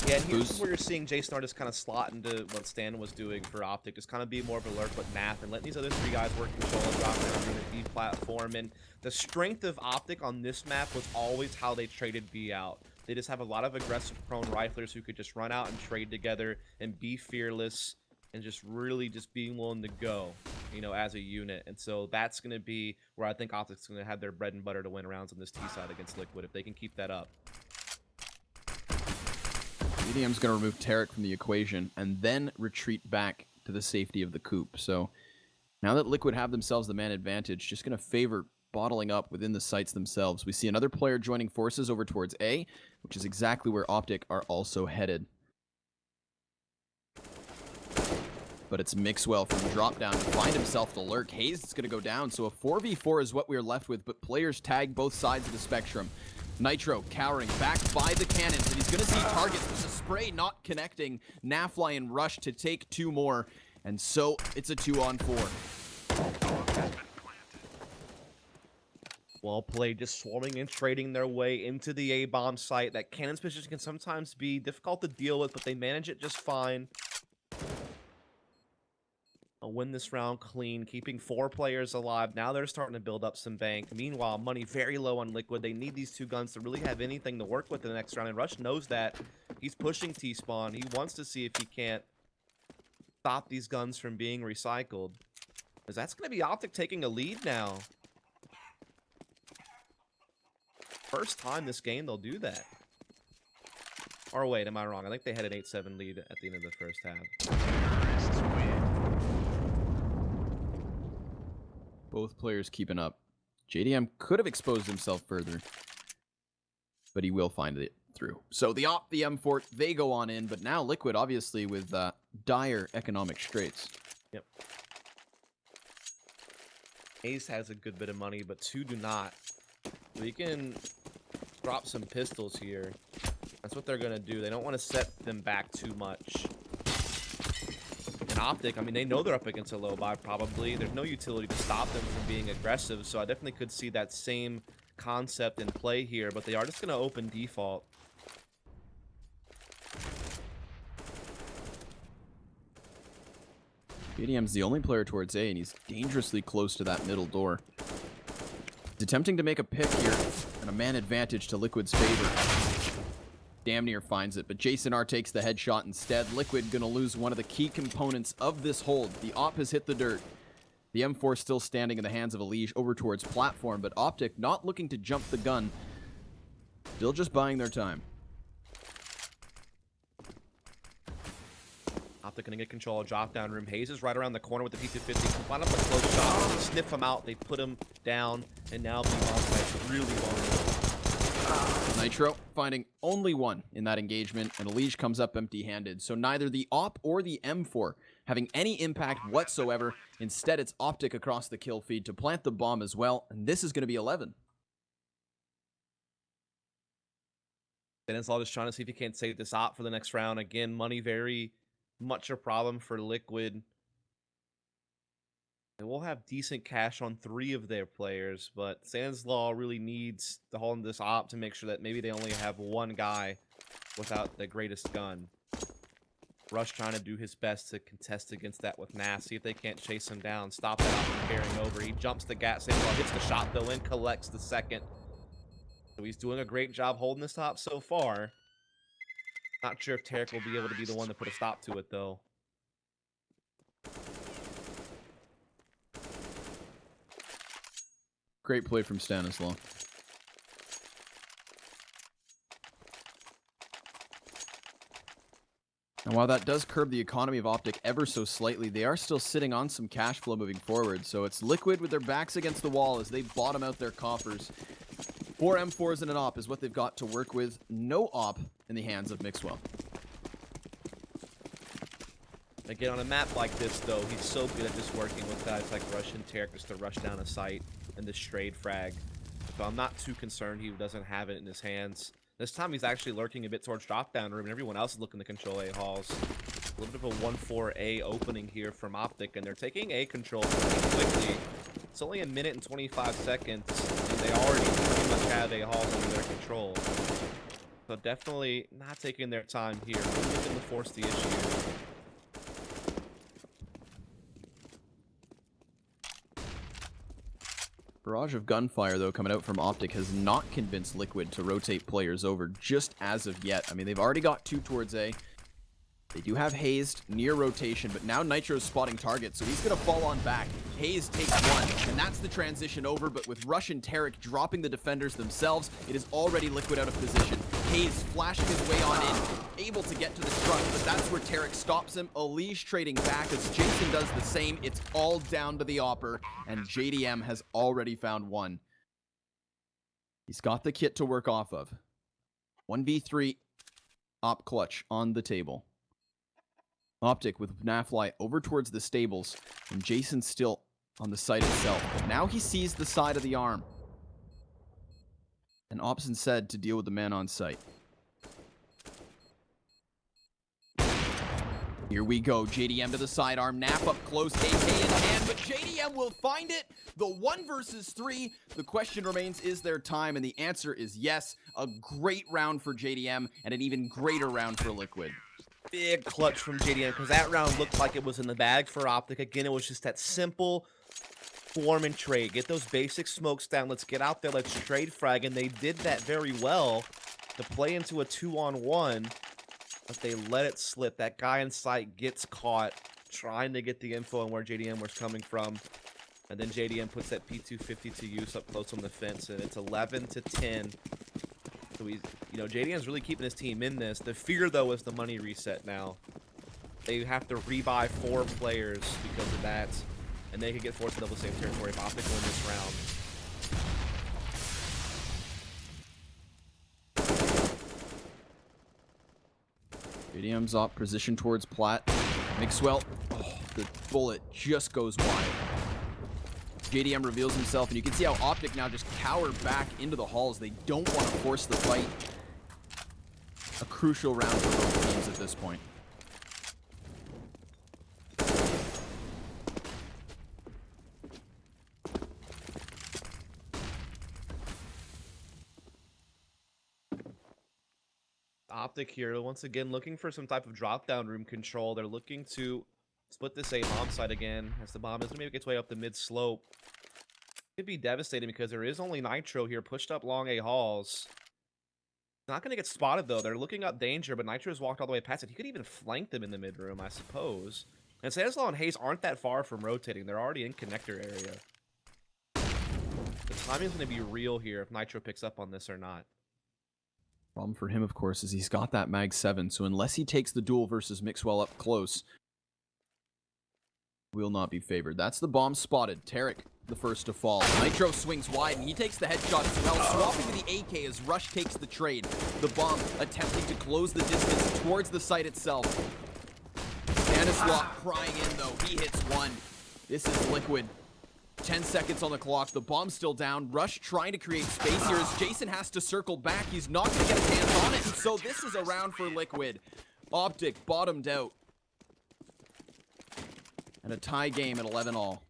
Yeah, and here's where you're seeing Jason Artist kind of slot into what Stan was doing for Optic, just kind of be more of a lurk with Nath and letting these other three guys work control and drop down on the B platform. And the strength of Optic on this map was always how they traded B out. They just have a lot of aggressive prone riflers who could just run out and trade together and be fearless and just really just being willing to go, you know, as a unit. And so that's going to be where I think Optic's going to have their bread and butter to win rounds on this T side against Liquid if they can keep that up. EDM's going to remove Tarek from the equation and then retreat back to the safety of the coop. So now that Liquid have themselves the man advantage, just going to favor bottling up within the sites themselves. We see another player joining forces over towards A, which is exactly where Optic are also headed. But it's Mixwell from drop down to find himself the lurk. Hayes is going to go down, so a 4v4 is what we're left with, but players tag both sides of the spectrum. Nitro cowering back by the cannons, and he's going to see targets, but the spray not connecting. Nafly and Rush to take two more, and so it's a 2-on-4. Well played, just swarming and trading their way into the A-bomb site. That cannon's position can sometimes be difficult to deal with, but they manage it just fine. I'll win this round clean, keeping 4 players alive. Now they're starting to build up some bank. Meanwhile, money very low on Liquid. They need these 2 guns to really have anything to work with in the next round, and Rush knows that. He's pushing T-Spawn. He wants to see if he can't stop these guns from being recycled. Because that's going to be Optic taking a lead now. First time this game they'll do that. Or wait, am I wrong? I think they had an 8-7 lead at the end of the first half. Both players keeping up. JDM could have exposed himself further, but he will find it through. So the Op, the M4, they go on in, but now Liquid obviously with dire economic straits. Yep. Ace has a good bit of money, but 2 do not. We can drop some pistols here. That's what they're going to do. They don't want to set them back too much. And Optic, I mean, they know they're up against a low buy probably. There's no utility to stop them from being aggressive, so I definitely could see that same concept in play here, but they are just going to open default. JDM's the only player towards A, and he's dangerously close to that middle door. He's attempting to make a pick here, and a man advantage to Liquid's favor. Damn near finds it, but Jason R takes the headshot instead. Liquid gonna lose one of the key components of this hold. The Op has hit the dirt. The M4 still standing in the hands of Elige over towards platform, but Optic not looking to jump the gun. Still just buying their time. Optic gonna get control of drop down room. Hayes is right around the corner with the P250. Line up a close shot. They sniff him out. They put him down, and now the onside really vulnerable. Nitro finding only one in that engagement, and Elige comes up empty-handed. So neither the Op or the M4 having any impact whatsoever. Instead, it's Optic across the kill feed to plant the bomb as well, and this is going to be 11. Stanislaw just trying to see if he can't save this Op for the next round. Again, money very much a problem for Liquid. They will have decent cash on 3 of their players, but Stanislaw really needs to hold this Op to make sure that maybe they only have 1 guy without the greatest gun. Rush trying to do his best to contest against that with Nas. See if they can't chase him down. Stop that Op from carrying over. He jumps the gat. Stanislaw hits the shot though and collects the second. So he's doing a great job holding this top so far. Not sure if Tarek will be able to be the one to put a stop to it though. Great play from Stanislaw. And while that does curb the economy of Optic ever so slightly, they are still sitting on some cash flow moving forward. So it's Liquid with their backs against the wall as they bottom out their coffers. 4 M4s and an Op is what they've got to work with. No Op in the hands of Mixwell. Again, on a map like this, though, he's so good at just working with guys like Rush and Tarek just to rush down a site and the strayed frag. So I'm not too concerned he doesn't have it in his hands. This time he's actually lurking a bit towards drop-down room, and everyone else is looking to control A halls. A little bit of a 1-4 A opening here from Optic, and they're taking A control pretty quickly. It's only a minute and 25 seconds, and they already pretty much have A halls under their control. So definitely not taking their time here. Really looking to force the issue. Barrage of gunfire, though, coming out from Optic has not convinced Liquid to rotate players over just as of yet. I mean, they've already got 2 towards A. They do have Hazed near rotation, but now Nitro's spotting targets, so he's going to fall on back. Hazed takes 1, and that's the transition over, but with Rush and Tarek dropping the defenders themselves, it is already Liquid out of position. Hazed flashing his way on in, able to get to the truck, but that's where Tarek stops him. Elish trading back as Jason does the same. It's all down to the Opper, and JDM has already found 1. He's got the kit to work off of. 1v3 Op clutch on the table. Optic with Nafly over towards the stables, and Jason still on the site itself. But now he sees the side of the arm. And Opson said to deal with the man on site. Here we go. JDM to the sidearm. Nap up close. AK in hand, but JDM will find it. The 1 versus 3. The question remains, is there time? And the answer is yes. A great round for JDM and an even greater round for Liquid. Big clutch from JDM because that round looked like it was in the bag for Optic. Again, it was just that simple form and trade. Get those basic smokes down. Let's get out there. Let's trade frag. And they did that very well to play into a 2-on-1. But they let it slip. That guy in sight gets caught trying to get the info on where JDM was coming from. And then JDM puts that P250 to use up close on the fence. And it's 11-10. So he's, JDM's really keeping his team in this. The fear, though, is the money reset now. They have to rebuy 4 players because of that. And they could get forced to double the same territory if Optic win this round. JDM's up, position towards Plat. Mixwell, the bullet just goes wide. JDM reveals himself, and you can see how Optic now just cower back into the halls. They don't want to force the fight. A crucial round for both teams at this point. Optic here, once again, looking for some type of drop-down room control. They're looking to split this A bomb site again, as the bomb is going to make its way up the mid-slope. Could be devastating because there is only Nitro here, pushed up long A halls. Not going to get spotted, though. They're looking up danger, but Nitro's walked all the way past it. He could even flank them in the mid-room, I suppose. And Stanislaw and Hayes aren't that far from rotating. They're already in connector area. The timing's going to be real here if Nitro picks up on this or not. Problem for him, of course, is he's got that Mag 7, so unless he takes the duel versus Mixwell up close, will not be favored. That's the bomb spotted. Tarek, the first to fall. Nitro swings wide, and he takes the headshot as well. Swapping to the AK as Rush takes the trade. The bomb attempting to close the distance towards the site itself. Stanislaw prying in, though. He hits 1. This is Liquid. 10 seconds on the clock. The bomb's still down. Rush trying to create space here as Jason has to circle back. He's not going to get his hands on it. So this is a round for Liquid. Optic bottomed out. And a tie game at 11-all.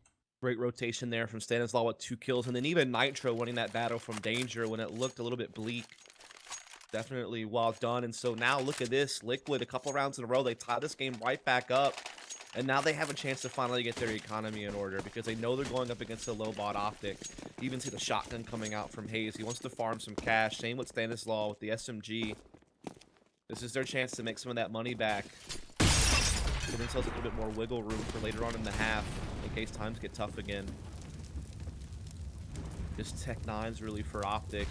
Great rotation there from Stanislaw with 2 kills. And then even Nitro winning that battle from danger when it looked a little bit bleak. Definitely well done. And so now look at this. Liquid, a couple rounds in a row. They tie this game right back up. And now they have a chance to finally get their economy in order because they know they're going up against a low bot Optic. You even see the shotgun coming out from Hayes. He wants to farm some cash. Same with Stanislaw with the SMG. This is their chance to make some of that money back. Give themselves a little bit more wiggle room for later on in the half in case times get tough again. Just Tech 9's really for Optic.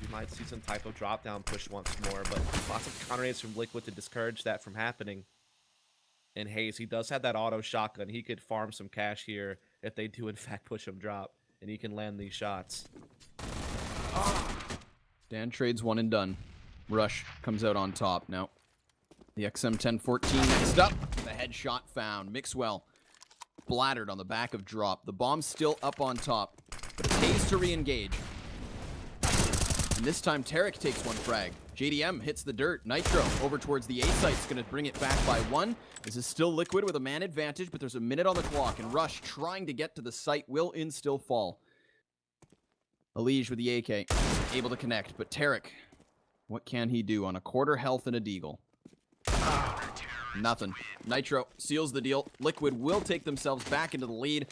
You might see some type of drop down push once more, but lots of counter nades from Liquid to discourage that from happening. And Hayes, he does have that auto shotgun. He could farm some cash here if they do, in fact, push him drop. And he can land these shots. Dan trades 1 and done. Rush comes out on top. Now, the XM1014 next up. The headshot found. Mixwell splattered on the back of drop. The bomb's still up on top, but it's Hayes to re-engage. And this time, Tarek takes one frag. JDM hits the dirt. Nitro over towards the A site's going to bring it back by 1. This is still Liquid with a man advantage, but there's a minute on the clock, and Rush trying to get to the site will instill fall. Elige with the AK, able to connect, but Tarek, what can he do on a quarter health and a deagle? Nothing. Nitro seals the deal. Liquid will take themselves back into the lead.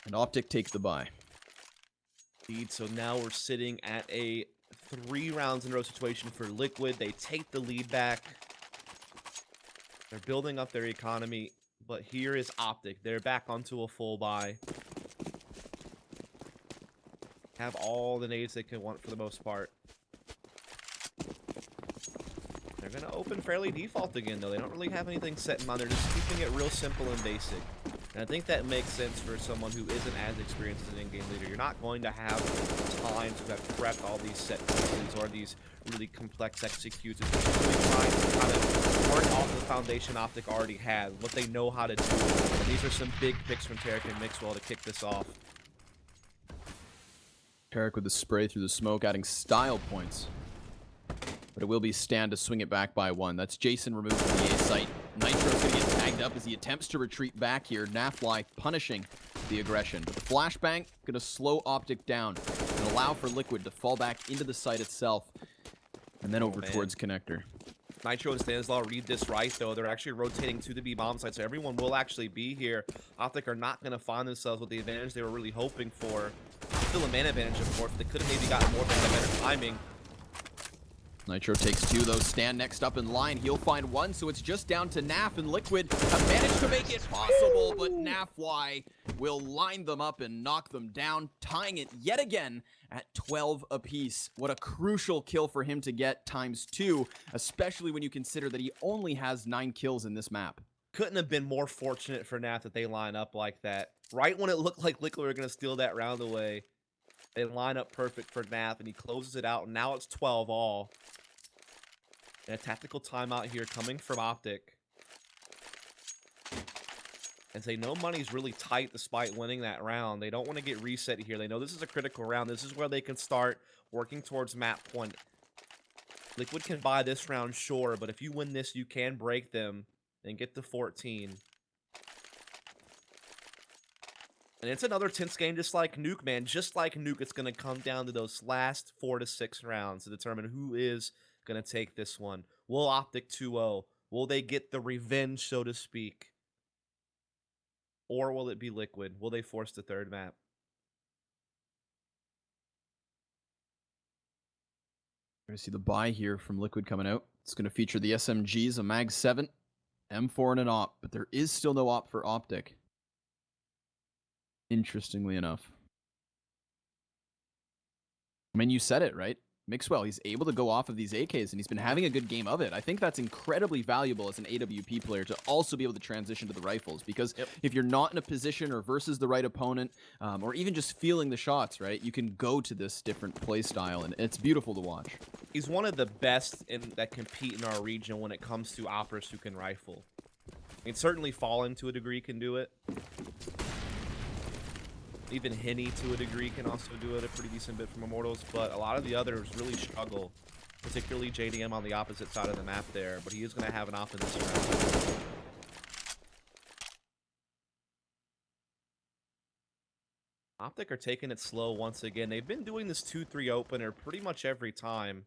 And Optic take the bye. Lead, so now we're sitting at a 3 rounds in a row situation for Liquid. They take the lead back. They're building up their economy, but here is Optic. They're back onto a full buy. Have all the nades they can want for the most part. They're going to open fairly default again, though. They don't really have anything set in mind. They're just keeping it real simple and basic. And I think that makes sense for someone who isn't as experienced as an in-game leader. You're not going to have time to have prepped all these set pieces or these really complex executes. It's just really trying to kind of work off the foundation Optic already has, what they know how to do. And these are some big picks from Tarek and Mixwell to kick this off. Tarek with the spray through the smoke, adding style points. But it will be Stan to swing it back by 1. That's Jason removed from the A site. Nitro's going to get tagged up as he attempts to retreat back here. Nafly punishing the aggression. But the flashbang going to slow Optic down and allow for Liquid to fall back into the site itself. And then over towards Connector. Nitro and Stanislaw read this right, though. They're actually rotating to the B bomb site, so everyone will actually be here. Optic are not going to find themselves with the advantage they were really hoping for. Still a man advantage, of course, but they could have maybe gotten more if they had better timing. Nitro takes 2, though. Stan next up in line. He'll find 1, so it's just down to Naf, and Liquid have managed to make it possible, but Nafly will line them up and knock them down, tying it yet again at 12 apiece. What a crucial kill for him to get ×2, especially when you consider that he only has 9 kills in this map. Couldn't have been more fortunate for Naf that they line up like that. Right when it looked like Liquid were going to steal that round away, they line up perfect for Naf, and he closes it out, and now it's 12 all. And a tactical timeout here coming from Optic. And they know money's really tight despite winning that round. They don't want to get reset here. They know this is a critical round. This is where they can start working towards map point. Liquid can buy this round, sure, but if you win this, you can break them and get to 14. And it's another tense game just like Nuke, man. Just like Nuke, it's going to come down to those last 4 to 6 rounds to determine who is going to take this one. Will Optic 2-0? Will they get the revenge, so to speak? Or will it be Liquid? Will they force the 3rd map? We're going to see the buy here from Liquid coming out. It's going to feature the SMGs, a Mag 7, M4, and an AWP, but there is still no AWP for Optic. Interestingly enough. I mean, you said it, right? Mixwell, he's able to go off of these AKs, and he's been having a good game of it. I think that's incredibly valuable as an AWP player to also be able to transition to the rifles, because if you're not in a position or versus the right opponent, or even just feeling the shots, right, you can go to this different play style, and it's beautiful to watch. He's one of the best that compete in our region when it comes to operas who can rifle. I mean, certainly Fallen to a degree can do it. Even Henny, to a degree, can also do it a pretty decent bit from Immortals, but a lot of the others really struggle, particularly JDM on the opposite side of the map there, but he is going to have an op in this round. Optic are taking it slow once again. They've been doing this 2-3 opener pretty much every time,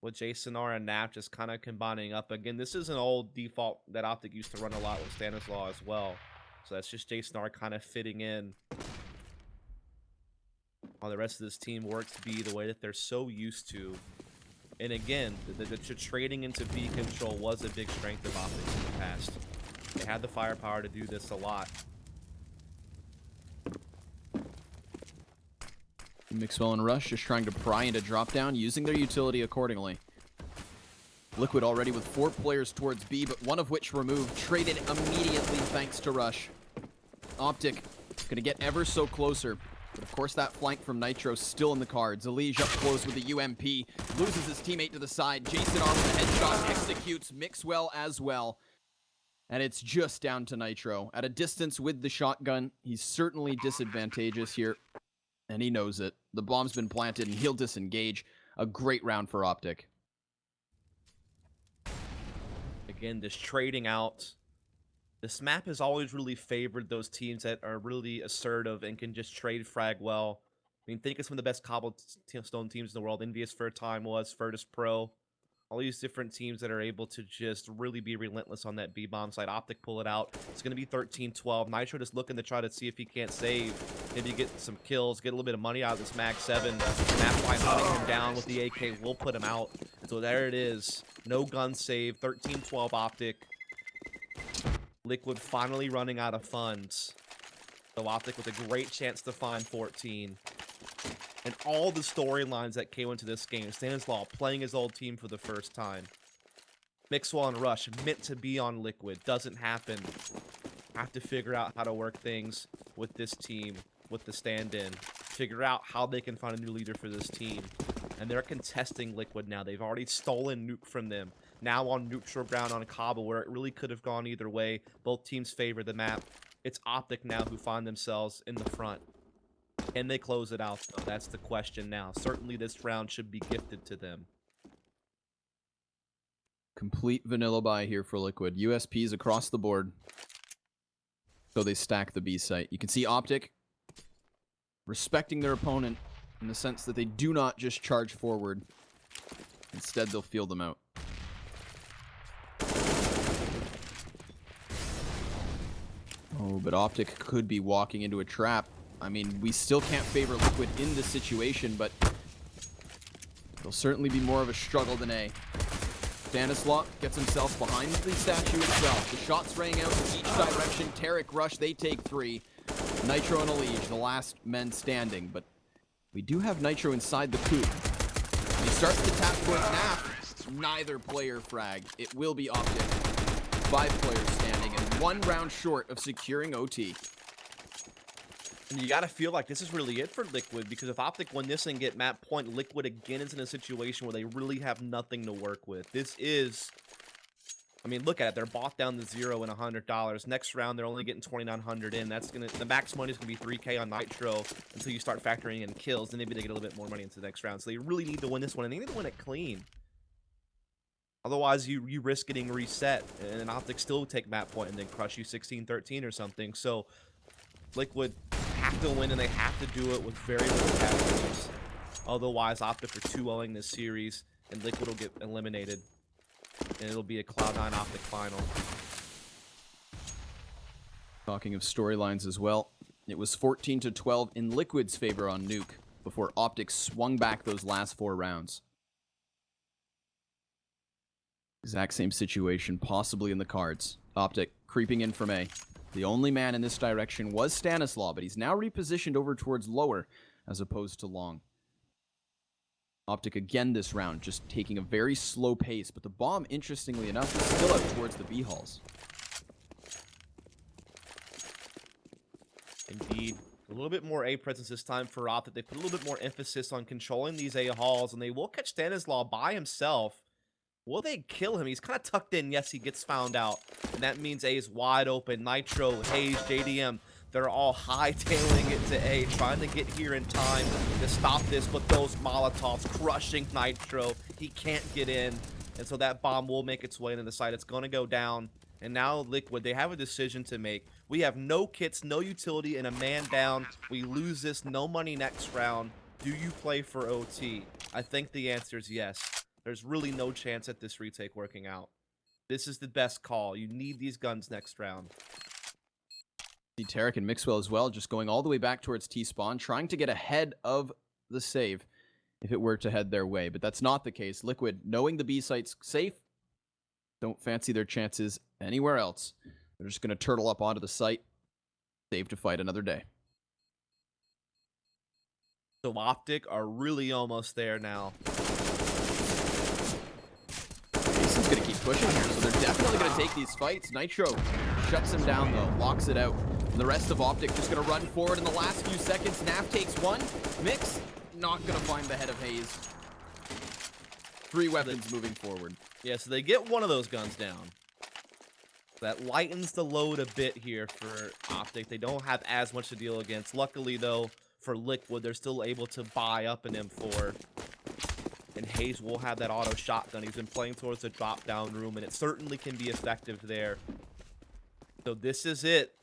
with Jason R and Nap just kind of combining up. Again, this is an old default that Optic used to run a lot with Stanislaw as well. So that's just Jason R kind of fitting in while the rest of this team works B the way that they're so used to. And again, the trading into B control was a big strength of Optic in the past. They had the firepower to do this a lot. Mixwell and Rush just trying to pry into drop down, using their utility accordingly. Liquid already with 4 players towards B, but one of which removed, traded immediately thanks to Rush. Optic gonna get ever so closer, but of course that flank from Nitro still in the cards. Elige up close with the UMP, loses his teammate to the side. Jason R with a headshot, executes Mixwell as well. And it's just down to Nitro. At a distance with the shotgun, he's certainly disadvantageous here. And he knows it. The bomb's been planted, and he'll disengage. A great round for Optic. Again, this trading out. This map has always really favored those teams that are really assertive and can just trade frag well. I mean, think of some of the best cobblestone teams in the world. Envious for a time was, Virtus Pro. All these different teams that are able to just really be relentless on that B-bomb side. Optic pull it out. It's going to be 13-12. Nitro just looking to try to see if he can't save. Maybe get some kills, get a little bit of money out of this Mag 7. Snapline hunting him down with the AK will put him out. And so there it is. No gun save. 13-12 Optic. Liquid finally running out of funds. So Optic with a great chance to find 14. And all the storylines that came into this game. Stanislaw playing his old team for the first time. Mixwell and Rush meant to be on Liquid. Doesn't happen. Have to figure out how to work things with this team, with the stand-in. Figure out how they can find a new leader for this team. And they're contesting Liquid now. They've already stolen Nuke from them. Now on neutral ground on Cobble, where it really could have gone either way. Both teams favor the map. It's Optic now who find themselves in the front. Can they close it out, though? That's the question now. Certainly this round should be gifted to them. Complete vanilla buy here for Liquid. USPs across the board. So they stack the B site. You can see Optic respecting their opponent in the sense that they do not just charge forward. Instead, they'll feel them out. Oh, but Optic could be walking into a trap. I mean, we still can't favor Liquid in this situation, but it'll certainly be more of a struggle than A. Stanislaw gets himself behind the statue itself. The shots raying out in each direction. Tarek Rush, they take 3. Nitro and Elige, the last men standing, but we do have Nitro inside the coop. He starts to tap towards Naf. Neither player fragged. It will be Optic. 5 players standing and 1 round short of securing OT. And you got to feel like this is really it for Liquid, because if Optic win this and get map point, Liquid again is in a situation where they really have nothing to work with. This is, I mean, look at it. They're bought down to $0 and $100. Next round, they're only getting 2,900 in. That's gonna, the max money is gonna be 3K on Nitro until you start factoring in kills. Then maybe they get a little bit more money into the next round. So they really need to win this one, and they need to win it clean. Otherwise, you risk getting reset, and then Optic still take map point and then crush you 16-13 or something. So Liquid have to win, and they have to do it with very little casualties. Otherwise, Optic are 2-0ing this series, and Liquid will get eliminated. And it'll be a Cloud9 Optic final. Talking of storylines as well, it was 14-12 in Liquid's favor on Nuke before Optic swung back those last 4 rounds. Exact same situation, possibly in the cards. Optic creeping in from A. The only man in this direction was Stanislaw, but he's now repositioned over towards lower as opposed to long. Optic again this round, just taking a very slow pace, but the bomb, interestingly enough, is still out towards the B halls. Indeed. A little bit more A presence this time for Optic. They put a little bit more emphasis on controlling these A halls, and they will catch Stanislaw by himself. Will they kill him? He's kind of tucked in. Yes, he gets found out. And that means A is wide open. Nitro, Hayes, JDM, they're all hightailing it to A, trying to get here in time to stop this, but those Molotovs crushing Nitro. He can't get in, and so that bomb will make its way into the site. It's going to go down, and now Liquid, they have a decision to make. We have no kits, no utility, and a man down. We lose this, no money next round. Do you play for OT? I think the answer is yes. There's really no chance at this retake working out. This is the best call. You need these guns next round. See Tarek and Mixwell as well, just going all the way back towards T-spawn, trying to get ahead of the save if it were to head their way. But that's not the case. Liquid, knowing the B site's safe, don't fancy their chances anywhere else. They're just going to turtle up onto the site, save to fight another day. So Optic are really almost there now. Jason's going to keep pushing here, so they're definitely going to take these fights. Nitro shuts him down, though, locks it out. And the rest of Optic just going to run forward in the last few seconds. Naf takes 1. Mix, not going to find the head of Hayes. 3 weapons moving forward. Yeah, so they get one of those guns down. That lightens the load a bit here for Optic. They don't have as much to deal against. Luckily, though, for Liquid, they're still able to buy up an M4. And Hayes will have that auto shotgun. He's been playing towards the drop-down room, and it certainly can be effective there. So this is it.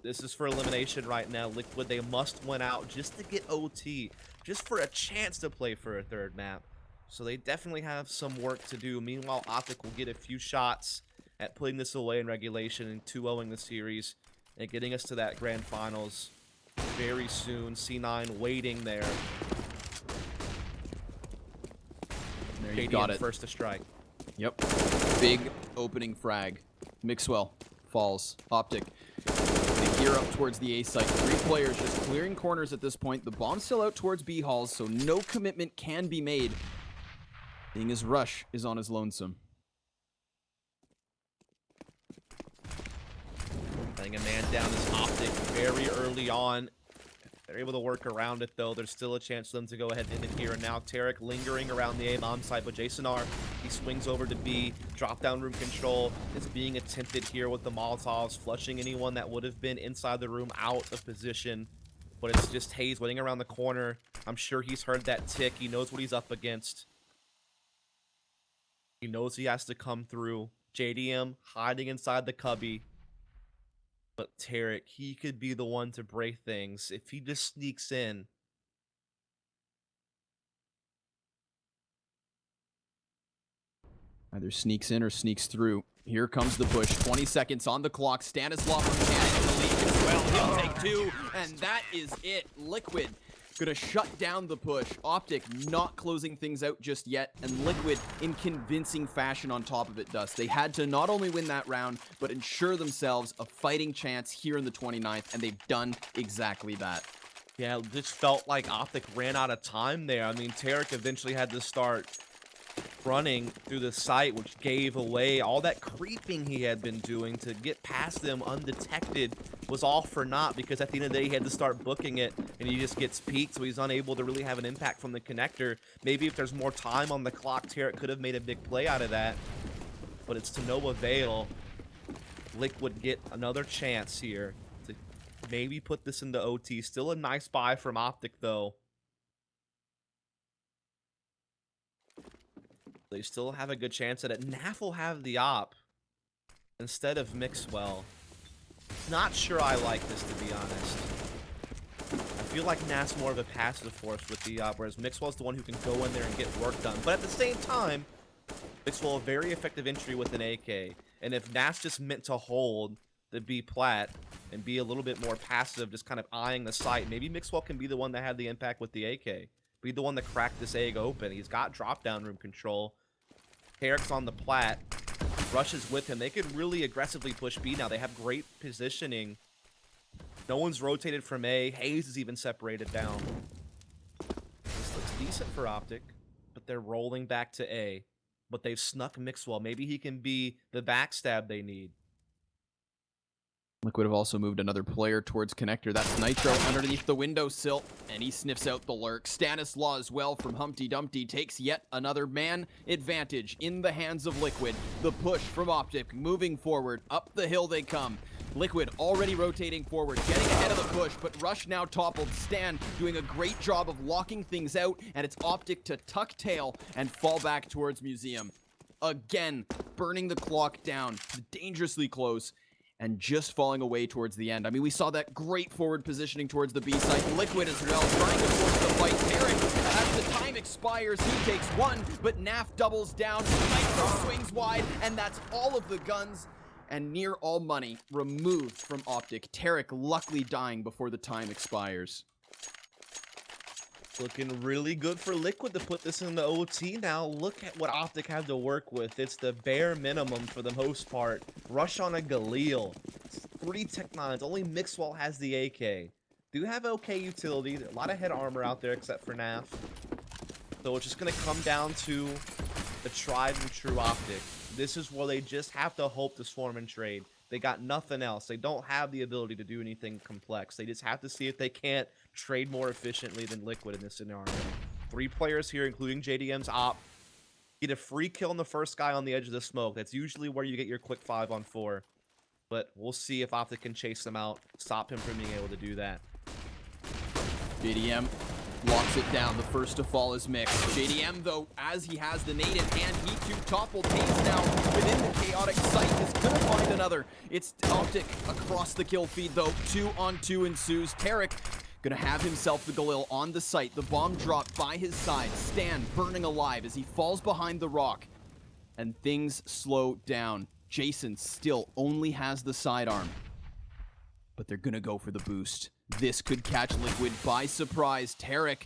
This is for elimination right now. Liquid, they must win out just to get OT, just for a chance to play for a third map. So they definitely have some work to do. Meanwhile, Optic will get a few shots at putting this away in regulation and 2-0ing the series and getting us to that grand finals very soon. C9 waiting there. There you JDM got it. first to strike. Yep. Big opening frag. Mixwell falls. Optic. They gear up towards the A site. 3 players just clearing corners at this point. The bomb's still out towards B halls, so no commitment can be made. Being as Rush is on his lonesome. Letting a man down is Optic very early on. They're able to work around it, though. There's still a chance for them to go ahead and here. And now Tarek lingering around the A-bomb side, but Jason R, he swings over to B. Drop-down room control is being attempted here with the Molotovs, flushing anyone that would have been inside the room out of position. But it's just Hayes waiting around the corner. I'm sure he's heard that tick. He knows what he's up against. He knows he has to come through. JDM hiding inside the cubby. But Tarek, he could be the one to break things if he just sneaks in. Either sneaks in or sneaks through. Here comes the push. 20 seconds on the clock. Stanislav from Canada in the lead as well. He'll take 2, and that is it. Liquid gonna shut down the push. Optic not closing things out just yet, and Liquid in convincing fashion on top of it, Dust. They had to not only win that round, but ensure themselves a fighting chance here in the 29th, and they've done exactly that. Yeah, it just felt like Optic ran out of time there. I mean, Tarek eventually had to start running through the site, which gave away all that creeping he had been doing to get past them undetected was all for naught, because at the end of the day he had to start booking it and he just gets peaked, so he's unable to really have an impact from the connector. Maybe if there's more time on the clock, Tarek could have made a big play out of that, but it's to no avail. Liquid get another chance here to maybe put this into OT. Still a nice buy from Optic, though. They still have a good chance at it. Naf will have the op instead of Mixwell. Not sure I like this, to be honest. I feel like Naf's more of a passive force with the op, whereas Mixwell's the one who can go in there and get work done. But at the same time, Mixwell a very effective entry with an AK. And if Naf's just meant to hold the B plat and be a little bit more passive, just kind of eyeing the site, maybe Mixwell can be the one that had the impact with the AK. Be the one that cracked this egg open. He's got drop-down room control. Tarek's on the plat. Rush is with him. They could really aggressively push B now. They have great positioning. No one's rotated from A. Hayes is even separated down. This looks decent for Optic, but they're rolling back to A. But they've snuck Mixwell. Maybe he can be the backstab they need. Liquid have also moved another player towards connector. That's Nitro underneath the windowsill, and he sniffs out the lurk. Stanislaw as well from Humpty Dumpty takes yet another man advantage in the hands of Liquid. The push from Optic moving forward. Up the hill they come. Liquid already rotating forward, getting ahead of the push, but Rush now toppled. Stan doing a great job of locking things out, and it's Optic to tuck tail and fall back towards Museum. Again, burning the clock down, dangerously close, and just falling away towards the end. I mean, we saw that great forward positioning towards the B site. Liquid as well, trying to force the fight. Tarek, as the time expires, he takes 1, but Naf doubles down. Nitro swings wide, and that's all of the guns and near all money removed from Optic. Tarek luckily dying before the time expires. Looking really good for Liquid to put this in the OT now. Look at what Optic had to work with. It's the bare minimum for the most part. Rush on a Galil. 3 Tech 9s. Only Mixwell has the AK. Do have OK utility. A lot of head armor out there except for Naf. So it's just going to come down to the tried and true Optic. This is where they just have to hope to swarm and trade. They got nothing else. They don't have the ability to do anything complex. They just have to see if they can't trade more efficiently than Liquid in this scenario. 3 players here, including JDM's op. Get a free kill on the first guy on the edge of the smoke. That's usually where you get your quick 5-on-4. But we'll see if Optic can chase them out, stop him from being able to do that. JDM locks it down. The first to fall is mixed. JDM, though, as he has the nade in hand, he too toppled. Hayes now within the chaotic site is gonna find another. It's Optic across the kill feed, though. 2-on-2 ensues. Tarek gonna have himself the Galil on the site. The bomb dropped by his side. Stan burning alive as he falls behind the rock. And things slow down. Jason still only has the sidearm. But they're gonna go for the boost. This could catch Liquid by surprise. Tarek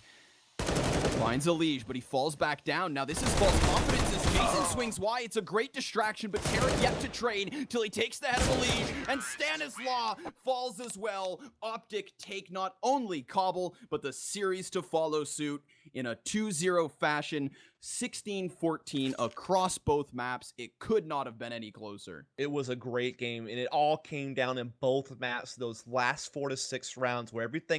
finds a liege, but he falls back down. Now this is false confidence as Jason swings wide. It's a great distraction, but Tarek yet to trade till he takes the head of a liege, and Stanislaw falls as well. Optic take not only Cobble, but the series to follow suit in a 2-0 fashion. 16-14 across both maps. It could not have been any closer. It was a great game, and it all came down in both maps, those last 4 to 6 rounds where everything